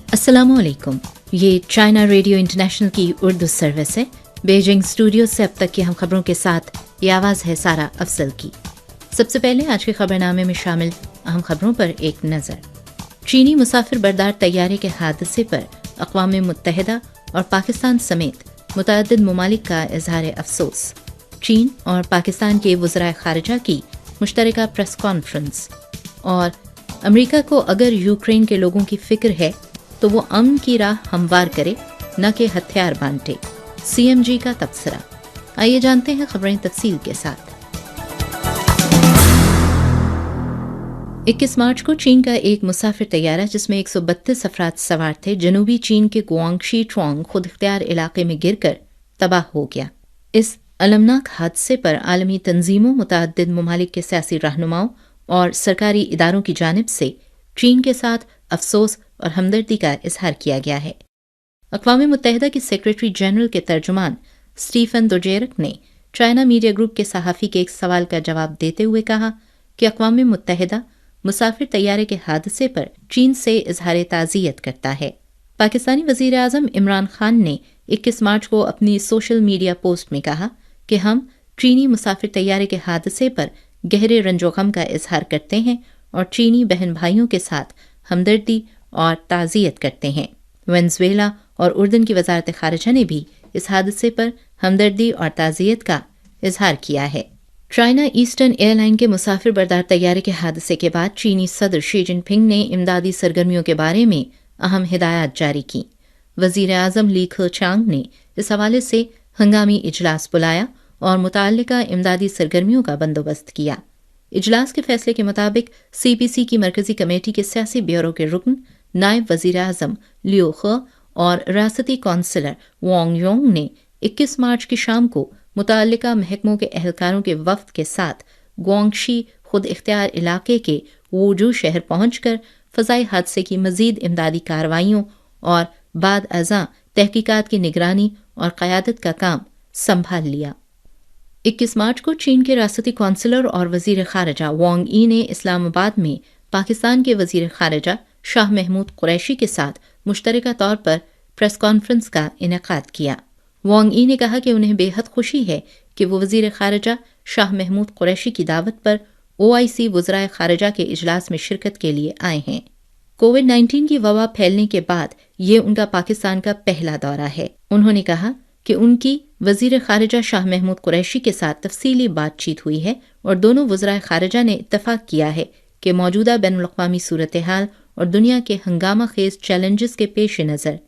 अस्सलामुअलैकुम। ये China radio international की उर्दू सर्विस है। बीजिंग स्टूडियो से अब तक की हम खबरों के साथ ये आवाज़ है सारा अफजल की। सबसे पहले आज के खबरनामे में शामिल अहम खबरों पर एक नज़र। चीनी मुसाफिर बरदार तैयारे के हादसे पर अक़वाम मुत्तहिदा और पाकिस्तान समेत मुतअद्दिद ममालिक का इज़हार अफसोस। चीन और पाकिस्तान के वज़राए ख़ारिजा की मुश्तरका प्रेस कॉन्फ्रेंस। और अमरीका को अगर यूक्रेन के लोगों की फ़िक्र है तो वो अमन की राह हमवार करे, न कि हथियार बांटे, CMG का तबसरा। आइए जानते हैं खबरें तफसील के साथ। 21 मार्च को चीन का एक मुसाफिर तैयारा जिसमें 132 अफराद सवार थे जनूबी चीन के गुआंगशी ट्रोंग खुद इख्तियार इलाके में गिरकर तबाह हो गया। इस अलमनाक हादसे पर आलमी तंजीमों, मुतअद्दिद ममालिक के सियासी रहनुमाओं और सरकारी इदारों की जानिब से चीन के साथ अफसोस और हमदर्दी का इजहार किया गया है। अक़वाम मुत्तहिदा के सेक्रेटरी जनरल के तर्जुमान स्टीफन दुजेरिक ने चाइना मीडिया ग्रुप के सहाफ़ी के एक सवाल का जवाब देते हुए कहा कि अक़वाम मुत्तहिदा मुसाफिर तैयारे के हादसे पर चीन से इजहार ताज़ियत करता है। पाकिस्तानी वज़ीर आज़म इमरान खान ने 21 मार्च को अपनी सोशल मीडिया पोस्ट में कहा कि हम चीनी मुसाफिर तैयारे के हादसे पर गहरे रंजो गम का इजहार करते हैं और चीनी बहन भाइयों के साथ हमदर्दी और ताज़ियत करते हैं। वेनेज़ुएला और उर्दन की वज़ारत ख़ारिजा ने भी इस हादसे पर हमदर्दी और ताज़ियत का इजहार किया है। चाइना ईस्टर्न एयरलाइन के मुसाफिर बरदार तैयारे के हादसे के बाद चीनी सदर शी जिनपिंग ने इमदादी सरगर्मियों के बारे में अहम हिदायत जारी की। वज़ीर आज़म ली ख़ेचांग ने इस हवाले से हंगामी इजलास बुलाया और मुताल्लिका इमदादी सरगर्मियों का बंदोबस्त किया। इजलास के फैसले के मुताबिक CPC की मरकज़ी कमेटी के सियासी ब्यूरो के रुकन नायब वज़ीर आज़म लियो खे और रियासती कौंसलर वांग योंग ने 21 मार्च की शाम को मुताल्लिका महकमों के अहलकारों के वफ़द के साथ गुआंगशी खुद इख्तियार इलाके के वुजू शहर पहुंचकर फ़ज़ाई हादसे की मज़ीद इमदादी कार्रवाइयों और बाद अज़ां तहकीकात की निगरानी और क़यादत का काम संभाल लिया। 21 मार्च को चीन के रियासती कौंसलर और वज़ीर ख़ारिजा वांग यी ने इस्लामाबाद में पाकिस्तान के वज़ीर ख़ारिजा शाह महमूद कुरैशी के साथ मुश्तरका तौर पर प्रेस कॉन्फ्रेंस का इनेकाद किया। वांग यी ने कहा कि उन्हें बेहद खुशी है कि वो वज़ीर ख़ारिजा शाह महमूद कुरैशी की दावत पर OIC वज़राए ख़ारिजा के इजलास में शिरकत के लिए आए हैं। कोविड-19 की वबा फैलने के बाद ये उनका पाकिस्तान का पहला दौरा है। उन्होंने कहा कि उनकी वज़ीर ख़ारिजा शाह महमूद कुरैशी के साथ तफसीली बातचीत हुई है और दोनों वज़राए ख़ारिजा ने इत्तफ़ाक़ किया है कि मौजूदा बैनुल-अक़वामी सूरत हाल और दुनिया के हंगामा खेज़ चैलेंजेस के पेश नज़र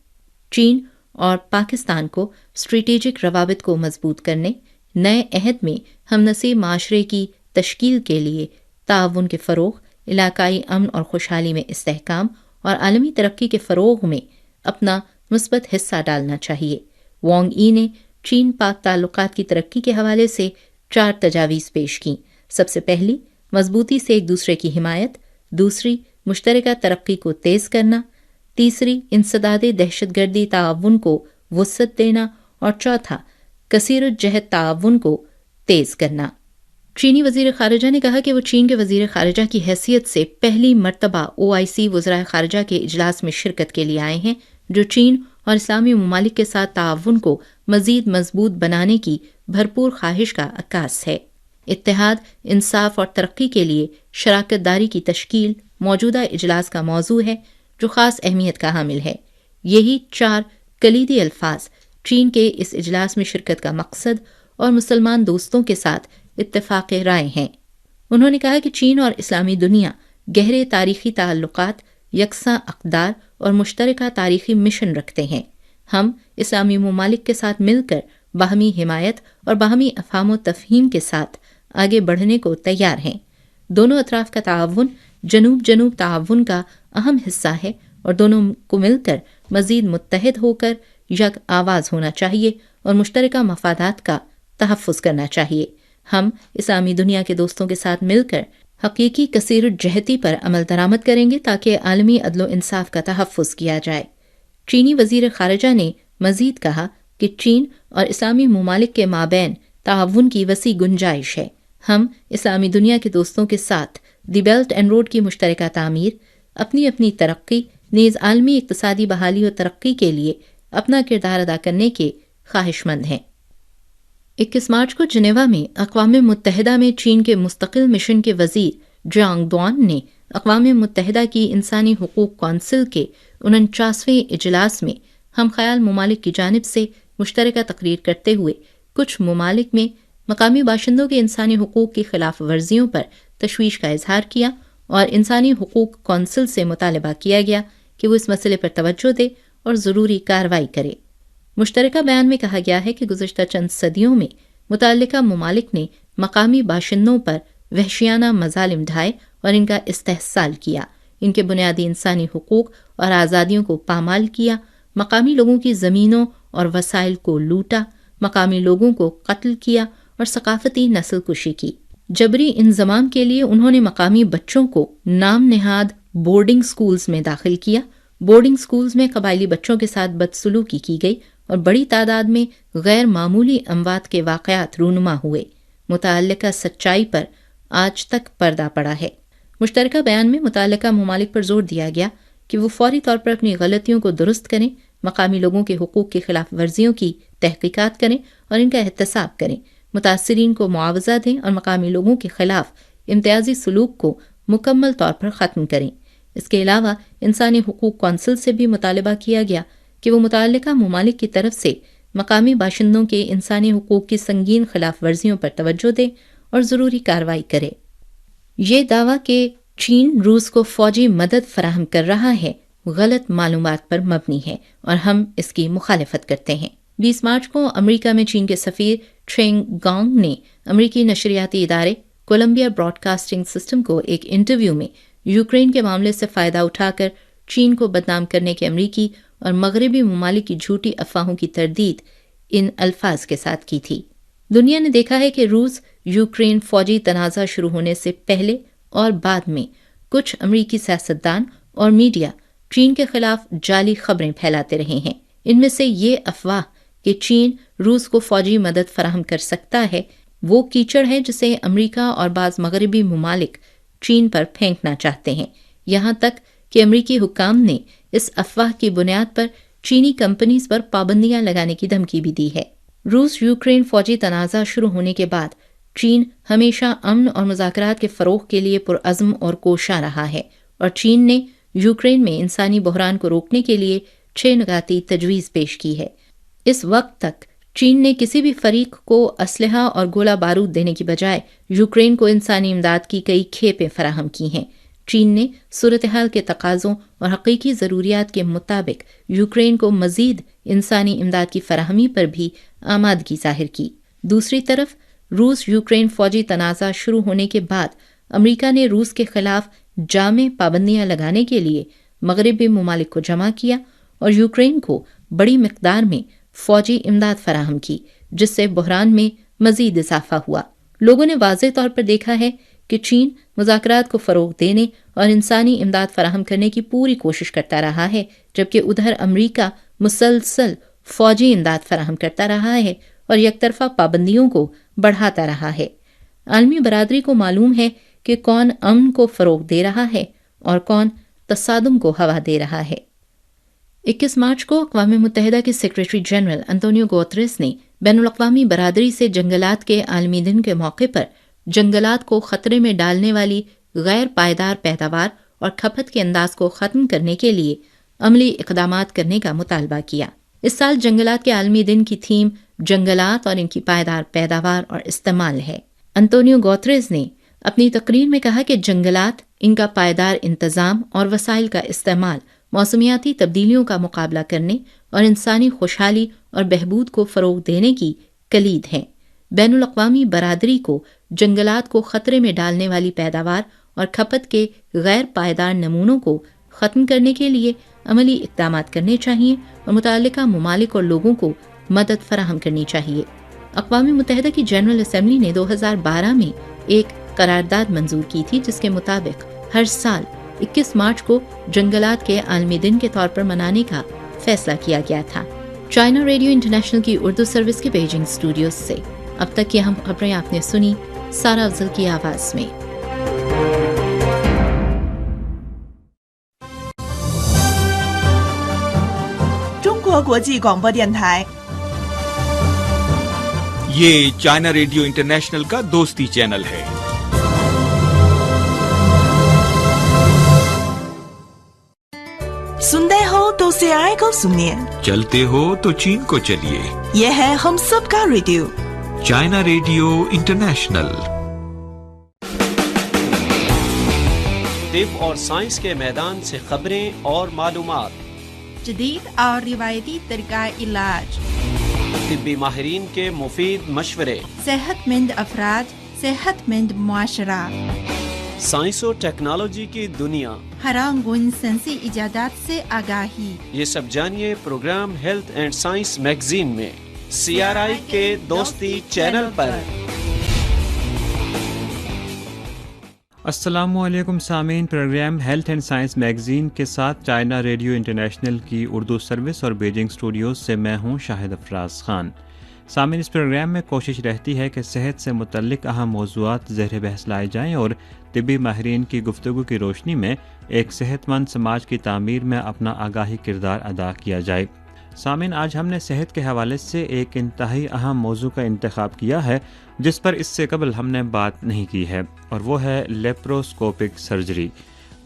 चीन और पाकिस्तान को स्ट्रेटेजिक रवाबित को मजबूत करने, नए अहद में हमनसीब माशरे की तश्कील के लिए ताउन के फ़रोग़, इलाकाई अमन और खुशहाली में इस्तेहकाम और आलमी तरक्की के फ़रोग़ में अपना मुस्बत हिस्सा डालना चाहिए। वांग यी ने चीन पाक ताल्लुकात की तरक्की के हवाले से 4 तजावीज़ पेश की। सबसे पहली, मजबूती से एक दूसरे की हिमायत। दूसरी, मुश्तरका तरक्की को तेज़ करना। तीसरी, इंसदादे दहशतगर्दी ताउन को वुसअत देना। और चौथा, कसीरुल जहत ताउन को तेज़ करना। चीनी वज़ीर ख़ारिजा ने कहा कि वो चीन के वज़ीर ख़ारिजा की हैसियत से पहली मरतबा OIC वज़राए ख़ारिजा के इजलास में शिरकत के लिए आए हैं, जो चीन और इस्लामी ममालिक के साथ ताउन को मज़ीद मजबूत बनाने की भरपूर ख्वाहिश का अक्कास है। इत्तेहाद, इंसाफ और तरक्की के लिए शराकत दारी की तश्कील मौजूदा इजलास का मौजू है, जो ख़ास अहमियत का हामिल है। यही 4 कलीदी अल्फाज चीन के इस इजलास में शिरकत का मकसद और मुसलमान दोस्तों के साथ इत्तेफाक़ राय हैं। उन्होंने कहा कि चीन और इस्लामी दुनिया गहरे तारीख़ी ताल्लुक़ात, यकसा अक़दार और मुश्तरका तारीख़ी मिशन रखते हैं। हम इस्लामी ममालिक के साथ मिलकर बाहमी हिमायत और बाहमी अफ़हाम व तफ़हीम के साथ आगे बढ़ने को तैयार हैं। दोनों अतराफ़ का ताउन जनूब जनूब ताउन का अहम हिस्सा है और दोनों को मिलकर मज़ीद मुत्तहिद होकर यक आवाज़ होना चाहिए और मुश्तरका मफादात का तहफ़्फ़ुज़ करना चाहिए। हम इस्लामी दुनिया के दोस्तों के साथ मिलकर हकीकी कसीरुल जहती पर अमल दरामद करेंगे ताकि आलमी अदल व इंसाफ का तहफ़्फ़ुज़ किया जाए। चीनी वज़ीर ख़ारिजा ने मज़ीद कहा कि चीन और इस्लामी ममालिक के माबैन ताउन की वसी गुंजाइश है। हम इस्लामी दुनिया के दोस्तों के साथ दी बेल्ट एंड रोड की मुश्तरका तामीर, अपनी अपनी तरक्की, نیز عالمی اقتصادی بحالی و ترقی کے لیے اپنا کردار ادا کرنے کے خواہش مند ہیں۔ 21 مارچ کو جنیوا میں اقوام متحدہ میں چین کے مستقل مشن کے وزیر جیانگ دوان نے اقوام متحدہ کی انسانی حقوق کونسل کے 49ویں اجلاس میں ہم خیال ممالک کی جانب سے مشترکہ تقریر کرتے ہوئے کچھ ممالک میں مقامی باشندوں کے انسانی حقوق کی خلاف ورزیوں پر تشویش کا اظہار کیا اور انسانی حقوق کونسل سے مطالبہ کیا گیا کہ وہ اس مسئلے پر توجہ دے اور ضروری کارروائی کرے۔ مشترکہ بیان میں کہا گیا ہے کہ گزشتہ چند صدیوں میں متعلقہ ممالک نے مقامی باشندوں پر وحشیانہ مظالم ڈھائے اور ان کا استحصال کیا، ان کے بنیادی انسانی حقوق اور آزادیوں کو پامال کیا، مقامی لوگوں کی زمینوں اور وسائل کو لوٹا، مقامی لوگوں کو قتل کیا اور ثقافتی نسل کشی کی۔ جبری انضمام کے لیے انہوں نے مقامی بچوں کو نام نہاد بورڈنگ سکولز میں داخل کیا۔ بورڈنگ سکولز میں قبائلی بچوں کے ساتھ بدسلوکی کی گئی اور بڑی تعداد میں غیر معمولی اموات کے واقعات رونما ہوئے۔ متعلقہ سچائی پر آج تک پردہ پڑا ہے۔ مشترکہ بیان میں متعلقہ ممالک پر زور دیا گیا کہ وہ فوری طور پر اپنی غلطیوں کو درست کریں، مقامی لوگوں کے حقوق کی خلاف ورزیوں کی تحقیقات کریں اور ان کا احتساب کریں، متاثرین کو معاوضہ دیں اور مقامی لوگوں کے خلاف امتیازی سلوک کو مکمل طور پر ختم کریں۔ اس کے علاوہ انسانی حقوق کونسل سے بھی مطالبہ کیا گیا کہ وہ متعلقہ ممالک کی طرف سے مقامی باشندوں کے انسانی حقوق کی سنگین خلاف ورزیوں پر توجہ دے اور ضروری کارروائی کرے۔ یہ دعویٰ کہ چین روس کو فوجی مدد فراہم کر رہا ہے غلط معلومات پر مبنی ہے اور ہم اس کی مخالفت کرتے ہیں۔ 20 مارچ کو امریکہ میں چین کے سفیر ٹرینگ گانگ نے امریکی نشریاتی ادارے کولمبیا براڈ کاسٹنگ سسٹم کو ایک انٹرویو میں یوکرین کے معاملے سے فائدہ اٹھا کر چین کو بدنام کرنے کے امریکی اور مغربی ممالک کی جھوٹی افواہوں کی تردید ان الفاظ کے ساتھ کی تھی۔ دنیا نے دیکھا ہے کہ روس یوکرین فوجی تنازع شروع ہونے سے پہلے اور بعد میں کچھ امریکی سیاستدان اور میڈیا چین کے خلاف جعلی خبریں پھیلاتے رہے ہیں۔ ان میں سے یہ افواہ کہ چین روس کو فوجی مدد فراہم کر سکتا ہے وہ کیچڑ ہے جسے امریکہ اور بعض مغربی ممالک چین پر پھینکنا چاہتے ہیں، یہاں تک کہ امریکی حکام نے اس افواہ کی بنیاد پر چینی کمپنیز پر پابندیاں لگانے کی دھمکی بھی دی ہے۔ روس یوکرین فوجی تنازع شروع ہونے کے بعد چین ہمیشہ امن اور مذاکرات کے فروغ کے لیے پرعزم اور کوشاں رہا ہے اور چین نے یوکرین میں انسانی بحران کو روکنے کے لیے 6 نکاتی تجویز پیش کی ہے۔ اس وقت تک چین نے کسی بھی فریق کو اسلحہ اور گولہ بارود دینے کی بجائے یوکرین کو انسانی امداد کی کئی کھیپیں فراہم کی ہیں۔ چین نے صورتحال کے تقاضوں اور حقیقی ضروریات کے مطابق یوکرین کو مزید انسانی امداد کی فراہمی پر بھی آمادگی ظاہر کی۔ دوسری طرف روس یوکرین فوجی تنازع شروع ہونے کے بعد امریکہ نے روس کے خلاف جامع پابندیاں لگانے کے لیے مغربی ممالک کو جمع کیا اور یوکرین کو بڑی مقدار میں فوجی امداد فراہم کی، جس سے بحران میں مزید اضافہ ہوا۔ لوگوں نے واضح طور پر دیکھا ہے کہ چین مذاکرات کو فروغ دینے اور انسانی امداد فراہم کرنے کی پوری کوشش کرتا رہا ہے، جبکہ ادھر امریکہ مسلسل فوجی امداد فراہم کرتا رہا ہے اور یک طرفہ پابندیوں کو بڑھاتا رہا ہے۔ عالمی برادری کو معلوم ہے کہ کون امن کو فروغ دے رہا ہے اور کون تصادم کو ہوا دے رہا ہے۔ 21 مارچ کو اقوام متحدہ کے سیکریٹری جنرل انتونیو گوتریس نے بین الاقوامی برادری سے جنگلات کے عالمی دن کے موقع پر جنگلات کو خطرے میں ڈالنے والی غیر پائیدار پیداوار اور کھپت کے انداز کو ختم کرنے کے لیے عملی اقدامات کرنے کا مطالبہ کیا۔ اس سال جنگلات کے عالمی دن کی تھیم جنگلات اور ان کی پائیدار پیداوار اور استعمال ہے۔ انتونیو گوتریس نے اپنی تقریر میں کہا کہ جنگلات، ان کا پائیدار انتظام اور وسائل کا استعمال موسمیاتی تبدیلیوں کا مقابلہ کرنے اور انسانی خوشحالی اور بہبود کو فروغ دینے کی کلید ہیں۔ بین الاقوامی برادری کو جنگلات کو خطرے میں ڈالنے والی پیداوار اور کھپت کے غیر پائیدار نمونوں کو ختم کرنے کے لیے عملی اقدامات کرنے چاہیے اور متعلقہ ممالک اور لوگوں کو مدد فراہم کرنی چاہیے۔ اقوام متحدہ کی جنرل اسمبلی نے 2012 میں ایک قرارداد منظور کی تھی جس کے مطابق ہر سال 21 مارچ کو جنگلات کے عالمی دن کے طور پر منانے کا فیصلہ کیا گیا تھا۔ چائنا ریڈیو انٹرنیشنل کی اردو سروس کے بیجنگ اسٹوڈیوز سے اب تک کی اہم خبریں آپ نے سنی سارا افضل کی آواز میں۔ 国国际广播电台。 ये चाइना रेडियो इंटरनेशनल का दोस्ती चैनल है। सुनते हो तो CRI को सुनिए, चलते हो तो चीन को चलिए। ये है हम सबका रेडियो, चाइना रेडियो इंटरनेशनल। तिब और साइंस के मैदान से खबरें और मालूमात, जदीद और रिवायती तरीका इलाज, तिब्बी माहिरीन के मुफीद मशवरे, सेहतमंद अफराद, सेहतमंद मुआशरा, साइंस और टेक्नोलॉजी की दुनिया, हरांगुन सेंसी इजादात से आगाही। ये सब जानिए program health and science magazine में CRI के दोस्ती चैनल पर। अस्सलामुअलैकुम सामीन, program health and science magazine के साथ चाइना रेडियो इंटरनेशनल की उर्दू सर्विस और बीजिंग स्टूडियोज़ से मैं हूं शाहिद अफराज ख़ान। सामीन, इस प्रोग्राम में कोशिश रहती है कि सेहत से मुतल्लिक़ अहम मौज़ूआत ज़ेर बहस लाए जाएँ और तिब्बी माहिरीन की गुफ्तगू की रोशनी में एक सेहतमंद समाज की तामीर में अपना आगाही किरदार अदा किया जाए। सामीन, आज हमने सेहत के हवाले से एक इंतहाई अहम मौजू का इंतखाब किया है जिस पर इससे कबल हमने बात नहीं की है, और वो है लेप्रोस्कोपिक सर्जरी।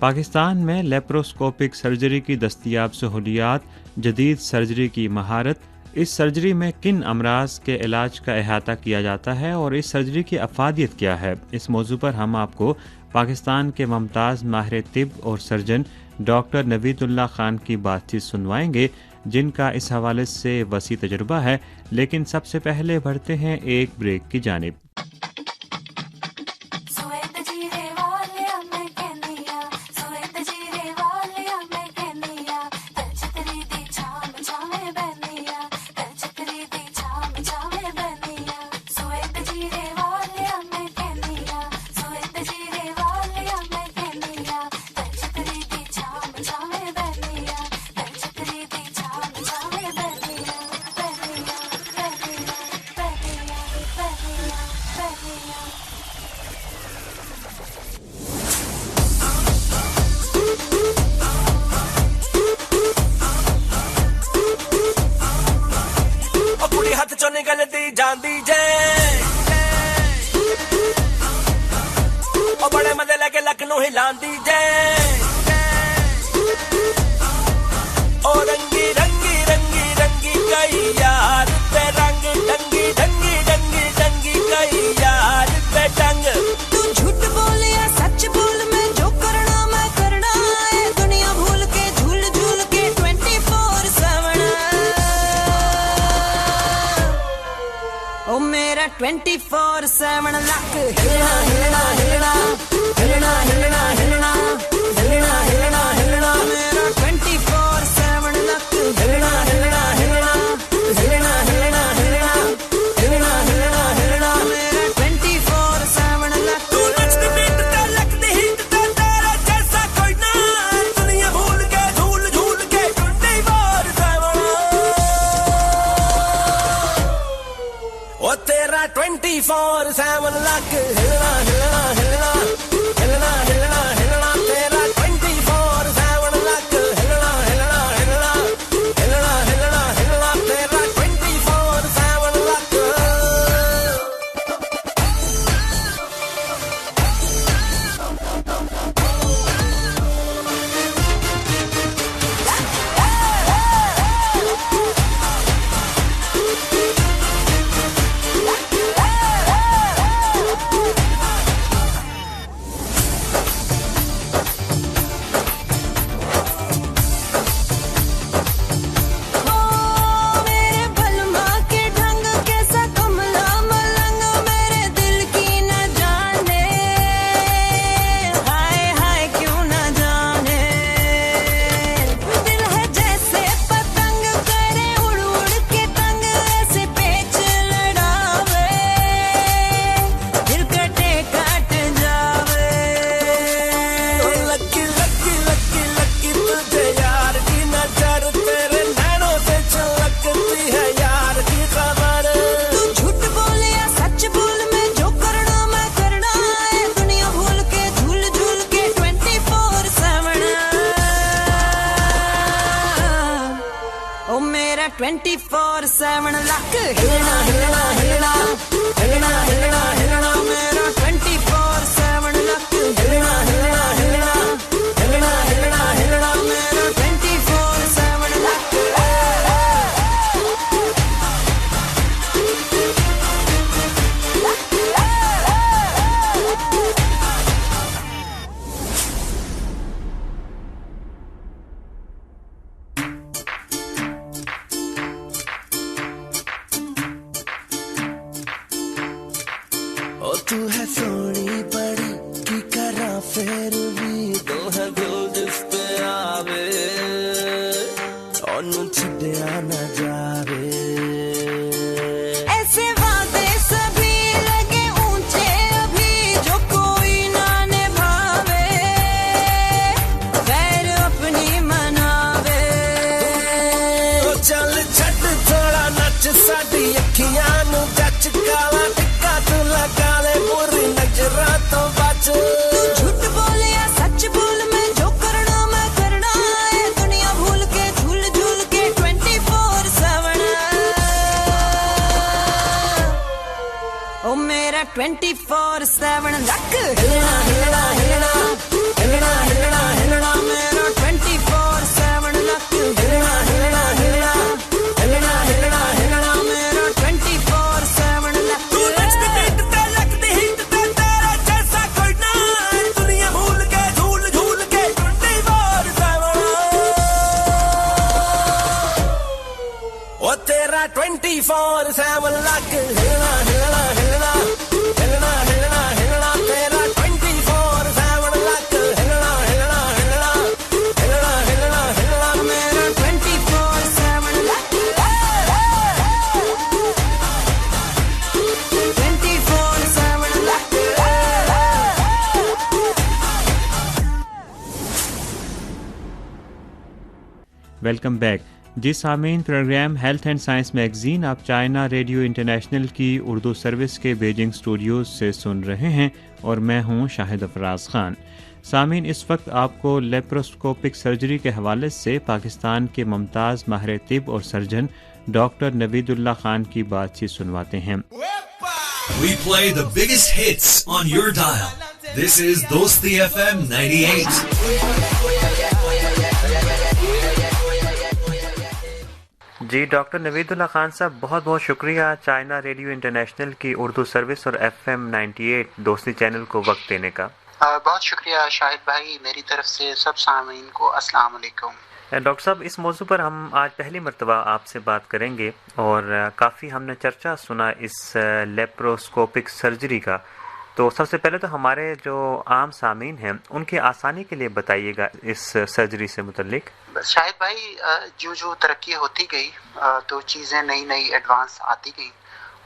पाकिस्तान में लेप्रोस्कोपिक सर्जरी की दस्तयाब सहूलियात, जदीद सर्जरी की महारत, इस सर्जरी में किन अमराज के इलाज का अहाता किया जाता है और इस सर्जरी की अफादियत क्या है, इस मौजू पर हम आपको पाकिस्तान के मुमताज़ माहिर तिब और सर्जन डॉक्टर नवीदुल्लाह खान की बातचीत सुनवाएंगे, जिनका इस हवाले से वसी तजुर्बा है। लेकिन सबसे पहले बढ़ते हैं एक ब्रेक की जानिब। निकलती जाती जे ओ बड़े मजे लगे लखनऊ हिलांदी जे ओ रंगी रंगी रंगी रंगी गई यार पे रंग डंगी डंगी डंगी डंगी गई यार पे डंग। तू झूठ बोल या सच बोल, मैं जो करना मैं करना है, दुनिया भूल के झूल झूल के 24/7 ओ मेरा 24/7 लक हिलना हिलना हिलना हिलना हिलना हिलना हिलना हिलना हिलना मेरा 24/7 लक हिलना हिलना हिलना हिलना हिलना हिलना हिलना हिलना हिलना मेरा 24/7 लक। तू नचती पीटता लगती हिटता तेरा जैसा कोई ना, दुनिया भूल के झूल झूल के 24/7 ओ तेरा 24/7 लक हिलना हिलना हिलना हिलना हिलना हिलना तेरा 24/7 लक हिलना हिलना हिलना हिलना हिलना हिलना तेरा 24/7 लक। मेरा 24/7 लक हिलना हिलना हिलना हिलना हिलना हिलना मेरा 24/7 लक हिलना हिलना हिलना हिलना हिलना हिलना मेरा 24/7 लक तू है सोनी बड़ी की करा फिर भी दो है दिल जिस पे आवे और छड़िया न जावे ऐसे वादे सभी लगे ऊंचे अभी जो कोई ना निभावे गैर अपनी मनावे चल छट थोड़ा नच साडी अखियां नु जच काला टिक्का तू लगा बुरी नजरा तो बच तू झूठ बोल या सच बोल मैं जो करना मैं करना है दुनिया भूल के झूल झूल के 24/7 ओ मेरा 24/7 लक हिलना हिलना हिलना हिलना हिलना हिलना मेरा 24/7 लक हिलना हिलना हिलना हिलना हिलना हिलना मेरा 24/7 लक तू नचते पीटते लगते हिटते तेरा जैसा कोई ना दुनिया भूल के झूल झूल के 24/7 ओ तेरा 24/7 लक हिलना हिलना हिलना हिलना हिलना हिलना तेरा 24/7 लक हिलना हिलना हिलना हिलना हिलना हिलना मेरा 24/7 लक 24/7 लक वेलकम बैक। जी सामीन, program health and science magazine आप चाइना रेडियो इंटरनेशनल की उर्दू सर्विस के बीजिंग स्टूडियोज से सुन रहे हैं और मैं हूं शाहिद अफराज खान। सामीन, इस वक्त आपको लेप्रोस्कोपिक सर्जरी के हवाले से पाकिस्तान के मुमताज़ माहिर तिब और सर्जन डॉक्टर नवीदुल्लाह खान की बातचीत सुनवाते हैं। We play the biggest hits on your dial. This is Dosti FM 98. जी डॉक्टर नवीदुल्लाह खान साहब, बहुत बहुत शुक्रिया चाइना रेडियो इंटरनेशनल की उर्दू सर्विस और FM 98 दोस्ती चैनल को वक्त देने का। बहुत शुक्रिया शाहिद भाई, मेरी तरफ से सब सामीन को अस्सलाम वालेकुम। डॉक्टर साहब, इस मौजू पर हम आज पहली मरतबा आपसे बात करेंगे और काफ़ी हमने चर्चा सुना इस लेप्रोस्कोपिक सर्जरी का। तो सबसे पहले तो हमारे जो आम सामीन हैं उनकी आसानी के लिए बताइएगा इस सर्जरी से मुतल्लिक। शाहिद भाई, जो जो तरक्की होती गई तो चीज़ें नई नई एडवांस आती गई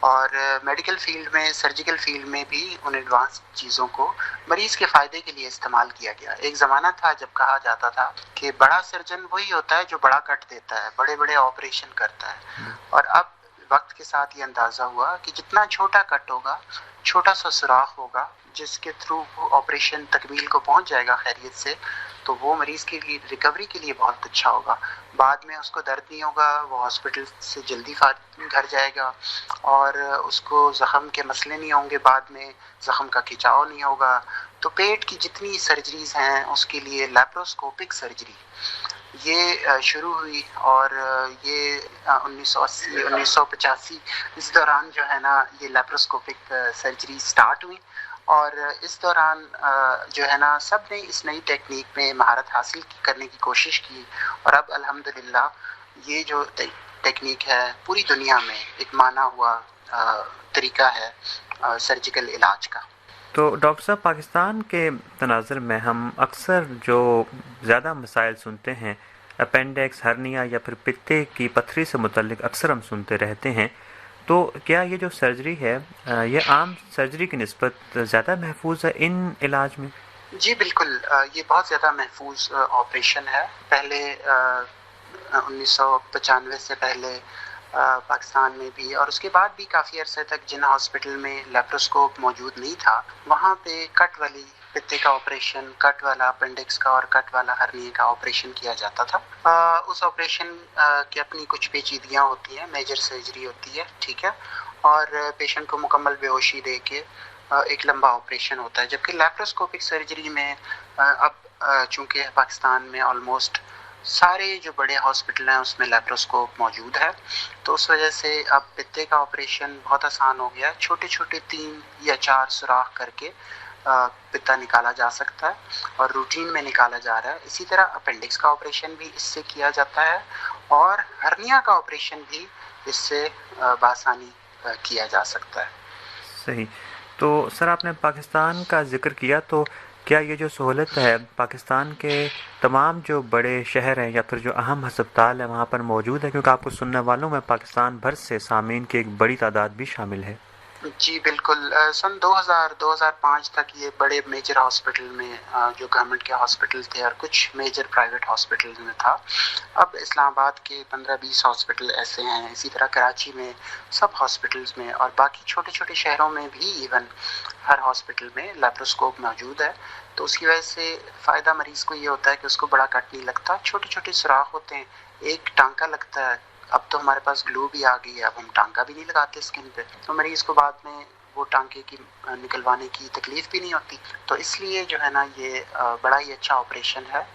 और मेडिकल फील्ड में, सर्जिकल फील्ड में भी उन एडवांस चीज़ों को मरीज़ के फ़ायदे के लिए इस्तेमाल किया गया। एक ज़माना था जब कहा जाता था कि बड़ा सर्जन वही होता है जो बड़ा कट देता है, बड़े बड़े ऑपरेशन करता है, और अब वक्त के साथ ये अंदाज़ा हुआ कि जितना छोटा कट होगा, छोटा सा सुराख होगा जिसके थ्रू ऑपरेशन तकमील को पहुंच जाएगा खैरियत से, तो वो मरीज़ के लिए रिकवरी के लिए बहुत अच्छा होगा। बाद में उसको दर्द नहीं होगा, वो हॉस्पिटल से जल्दी घर जाएगा और उसको ज़ख़म के मसले नहीं होंगे, बाद में ज़ख़म का खिंचाव नहीं होगा। तो पेट की जितनी सर्जरीज़ हैं उसके लिए लैप्रोस्कोपिक सर्जरी ये शुरू हुई और ये 1980 1985 इस दौरान जो है ना ये लैप्रोस्कोपिक सर्जरी स्टार्ट हुई और इस दौरान जो है ना सब ने इस नई टेक्निक में महारत हासिल करने की कोशिश की और अब अल्हम्दुलिल्लाह ये जो टेक्निक है पूरी दुनिया में एक माना हुआ तरीका है सर्जिकल इलाज का। तो डॉक्टर साहब, पाकिस्तान के तनाज़ुर में हम अक्सर जो ज़्यादा मसाइल सुनते हैं, अपेंडिक्स, हर्निया या फिर पित्ते की पथरी से मुतल्लिक अक्सर हम सुनते रहते हैं। तो क्या ये जो सर्जरी है ये आम सर्जरी की निस्बत ज़्यादा महफूज है इन इलाज में? जी बिल्कुल, ये बहुत ज़्यादा महफूज ऑपरेशन है। पहले 1995 से पहले पाकिस्तान में भी और उसके बाद भी काफ़ी अरसे तक जिन हॉस्पिटल में लेप्रोस्कोप मौजूद नहीं था वहाँ पे कट वाली पित्ते का ऑपरेशन, कट वाला अपेंडिक्स का और कट वाला हर्निया का ऑपरेशन किया जाता था। उस ऑपरेशन की अपनी कुछ पेचीदगियाँ होती हैं, मेजर सर्जरी होती है, ठीक है, और पेशेंट को मुकम्मल बेहोशी दे के एक लंबा ऑपरेशन होता है। जबकि लैप्रोस्कोपिक सर्जरी में अब चूँकि पाकिस्तान में ऑलमोस्ट सारे जो बड़े हॉस्पिटल हैं उसमें लैप्रोस्कोप मौजूद है, तो उस वजह से अब पित्ते का ऑपरेशन बहुत आसान हो गया। छोटे छोटे 3 या 4 सुराख करके पित्ता निकाला जा सकता है और रूटीन में निकाला जा रहा है। इसी तरह अपेंडिक्स का ऑपरेशन भी इससे किया जाता है और हर्निया का ऑपरेशन भी इससे बासानी किया जा सकता है। सही। तो सर आपने पाकिस्तान का जिक्र किया, तो क्या ये जो सहूलत है पाकिस्तान के तमाम जो बड़े शहर हैं या फिर जो अहम हस्पताल हैं वहाँ पर मौजूद है? क्योंकि आपको सुनने वालों में पाकिस्तान भर से सामीन की एक बड़ी तादाद भी शामिल है। जी बिल्कुल। सन 2000-2005 तक ये बड़े मेजर हॉस्पिटल में जो गवर्नमेंट के हॉस्पिटल थे और कुछ मेजर प्राइवेट हॉस्पिटल में था। अब इस्लामाबाद के 15-20 हॉस्पिटल ऐसे हैं, इसी तरह कराची में सब हॉस्पिटल्स में और बाकी छोटे छोटे शहरों में भी इवन हर हॉस्पिटल में लैप्रोस्कोप मौजूद है। तो उसकी वजह से फ़ायदा मरीज़ को ये होता है कि उसको बड़ा कट नहीं लगता, छोटे छोटे सुराख होते हैं, एक टांका लगता है। अब तो हमारे पास ग्लू भी आ गई है, अब हम टांका भी नहीं लगाते स्किन पे, तो मरीज़ को बाद में वो टांके की निकलवाने की तकलीफ भी नहीं होती। तो इसलिए जो है ना ये बड़ा ही अच्छा ऑपरेशन है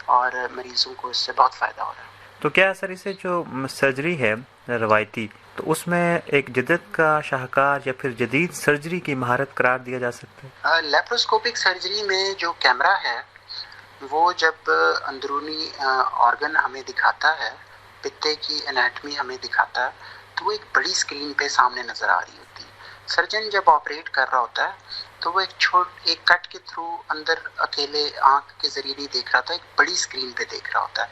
और मरीज़ों को इससे बहुत फ़ायदा हो रहा है। तो क्या सर इसे जो सर्जरी है रवायती, तो उसमें एक जदीद का शाहकार या फिर जदीद सर्जरी की महारत करार दिया जा सकता है? लैप्रोस्कोपिक सर्जरी में जो कैमरा है वो जब अंदरूनी ऑर्गन हमें दिखाता है, पित्ते की एनाटमी हमें दिखाता है, तो वो एक बड़ी स्क्रीन पे सामने नज़र आ रही होती है। सर्जन जब ऑपरेट कर रहा होता है तो वो एक कट के थ्रू अंदर अकेले आँख के ज़रिए नहीं देख रहा था, एक बड़ी स्क्रीन पे देख रहा होता है।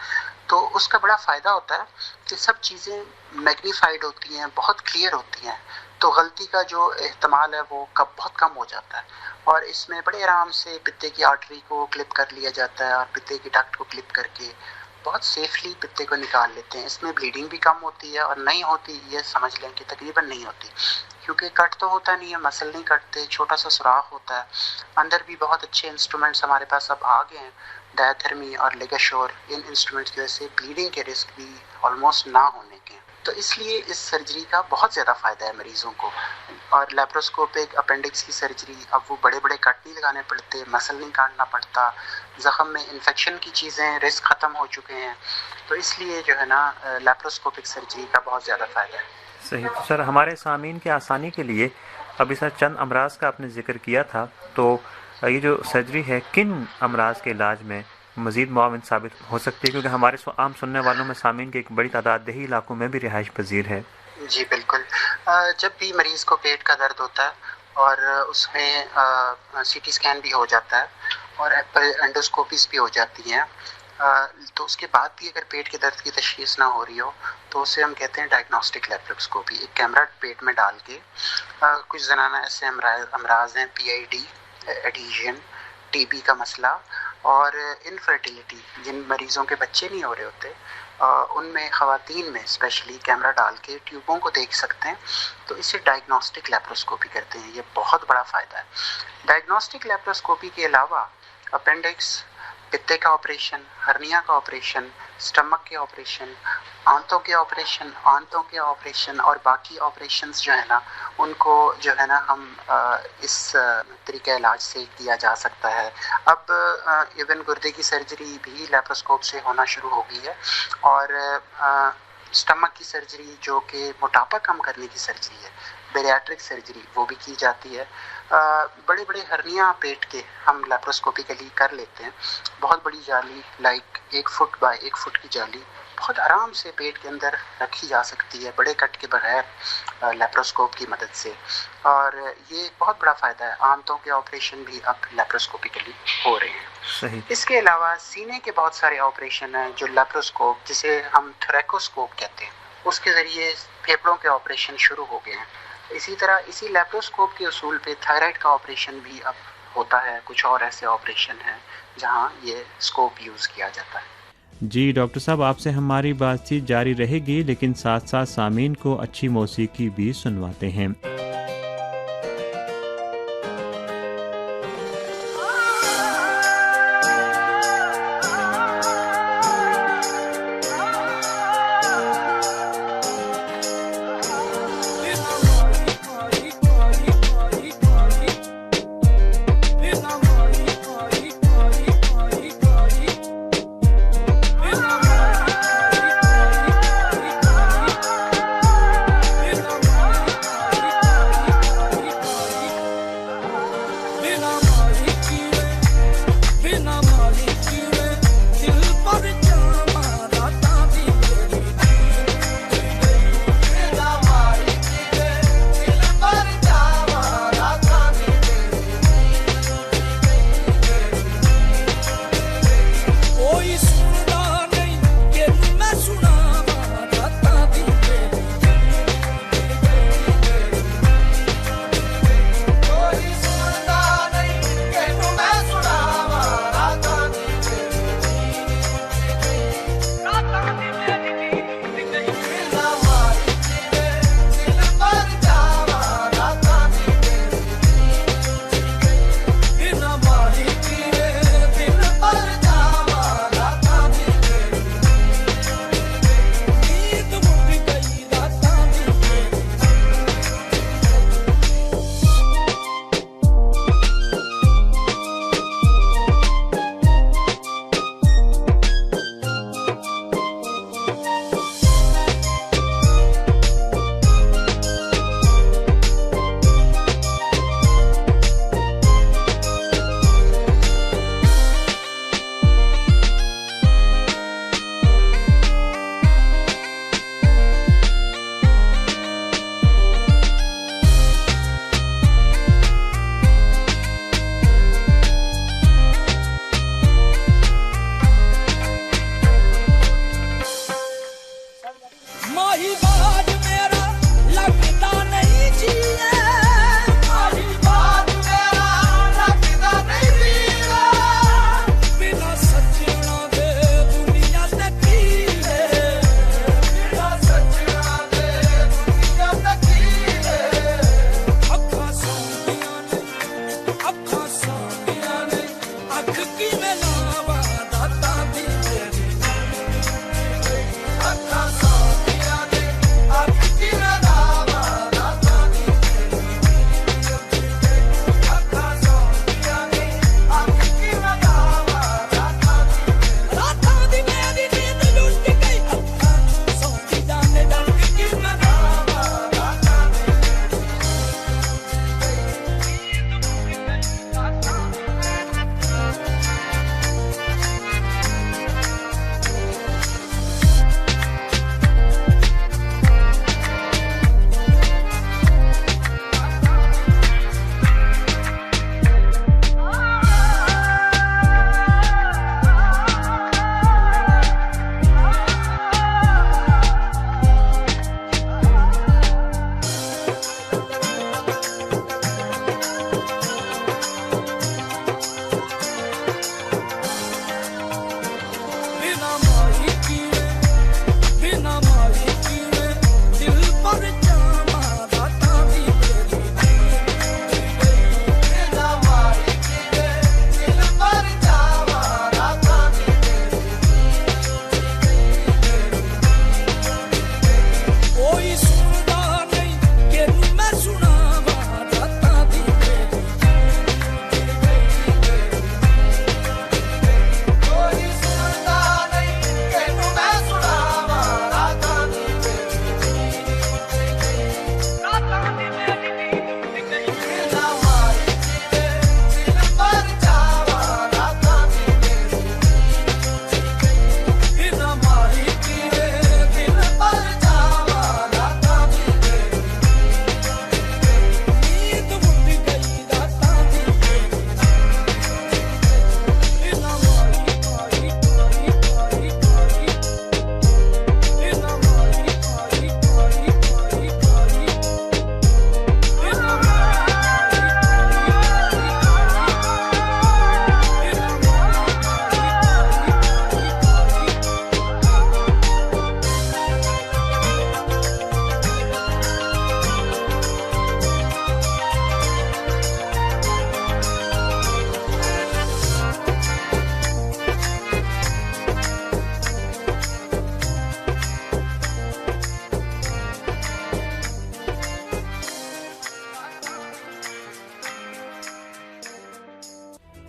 तो उसका बड़ा फ़ायदा होता है कि सब चीज़ें मैग्नीफाइड होती हैं, बहुत क्लियर होती हैं, तो गलती का जो एहतमाल है वो बहुत कम हो जाता है। और इसमें बड़े आराम से पित्ते की आर्टरी को क्लिप कर लिया जाता है और पित्ते की डक्ट को क्लिप करके बहुत सेफली पित्ते को निकाल लेते हैं। इसमें ब्लीडिंग भी कम होती है और नहीं होती, ये समझ लें कि तकरीबन नहीं होती, क्योंकि कट तो होता नहीं है, मसल नहीं कटते, छोटा सा सुराख होता है। अंदर भी बहुत अच्छे इंस्ट्रूमेंट्स हमारे पास अब आ गए हैं, डायथर्मी और लिगाशोर, इन इंस्ट्रूमेंट्स की वजह से ब्लीडिंग के रिस्क भी ऑलमोस्ट ना होने के। तो इसलिए इस सर्जरी का बहुत ज़्यादा फ़ायदा है मरीज़ों को। और लैप्रोस्कोपिक अपेंडिक्स की सर्जरी, अब वो बड़े बड़े कट नहीं लगाने पड़ते, मसल नहीं काटना पड़ता, ज़ख़म में इन्फेक्शन की चीज़ें रिस्क ख़त्म हो चुके हैं, तो इसलिए जो है ना लैप्रोस्कोपिक सर्जरी का बहुत ज़्यादा फ़ायदा है। सही। तो सर हमारे सामीन की आसानी के लिए अभी सर चंद अमराज का आपने जिक्र किया था, तो ये जो सर्जरी है किन अमराज के इलाज में मज़ीद मुआविन साबित हो सकती है? क्योंकि हमारे आम सुनने वालों में सामीन की एक बड़ी तादाद देही इलाकों में भी रिहाइश पजीर है। जी बिल्कुल। जब भी मरीज़ को पेट का दर्द होता है और उसमें CT स्कैन भी हो जाता है और एंडोस्कोपीज भी हो जाती हैं, तो उसके बाद भी अगर पेट के दर्द की तशख़ीस ना हो रही हो तो उसे हम कहते हैं डायग्नोस्टिक लैप्रोस्कोपी। एक कैमरा पेट में डाल के कुछ ज़नाना ऐसे अमराज हैं, PID, एडिशन, TB का मसला और इनफर्टिलिटी, जिन मरीज़ों के बच्चे नहीं हो रहे होते, उनमें ख़वातीन में स्पेशली कैमरा डाल के ट्यूबों को देख सकते हैं, तो इसे डायग्नोस्टिक लैप्रोस्कोपी करते हैं। ये बहुत बड़ा फ़ायदा है। डायग्नोस्टिक लैप्रोस्कोपी के अलावा अपेंडिक्स, पित्ते का ऑपरेशन, हर्निया का ऑपरेशन, स्टमक के ऑपरेशन, आंतों के ऑपरेशन और बाकी ऑपरेशंस जो है ना उनको जो है ना हम इस तरीके इलाज से किया जा सकता है। अब इवन गुर्दे की सर्जरी भी लैप्रोस्कोप से होना शुरू हो गई है और स्टमक की सर्जरी जो कि मोटापा कम करने की सर्जरी है, बेरियाट्रिक सर्जरी, वो भी की जाती है। बड़े बड़े हर्निया पेट के हम लैप्रोस्कोपिकली कर लेते हैं। बहुत बड़ी जाली, लाइक 1 फुट बाय 1 फुट की जाली बहुत आराम से पेट के अंदर रखी जा सकती है बड़े कट के बगैर लैप्रोस्कोप की मदद से, और ये बहुत बड़ा फ़ायदा है। आंतों के ऑपरेशन भी अब लैप्रोस्कोपिकली हो रहे हैं। सही। इसके अलावा सीने के बहुत सारे ऑपरेशन हैं जो लैप्रोस्कोप, जिसे हम थोरैकोस्कोप कहते हैं, उसके ज़रिए फेफड़ों के ऑपरेशन शुरू हो गए हैं। इसी तरह इसी लैप्रोस्कोप के उसूल पे थायराइड का ऑपरेशन भी अब होता है। कुछ और ऐसे ऑपरेशन हैं जहां ये स्कोप यूज़ किया जाता है। जी डॉक्टर साहब, आपसे हमारी बातचीत जारी रहेगी, लेकिन साथ साथ सामीन को अच्छी मौसीकी भी सुनवाते हैं।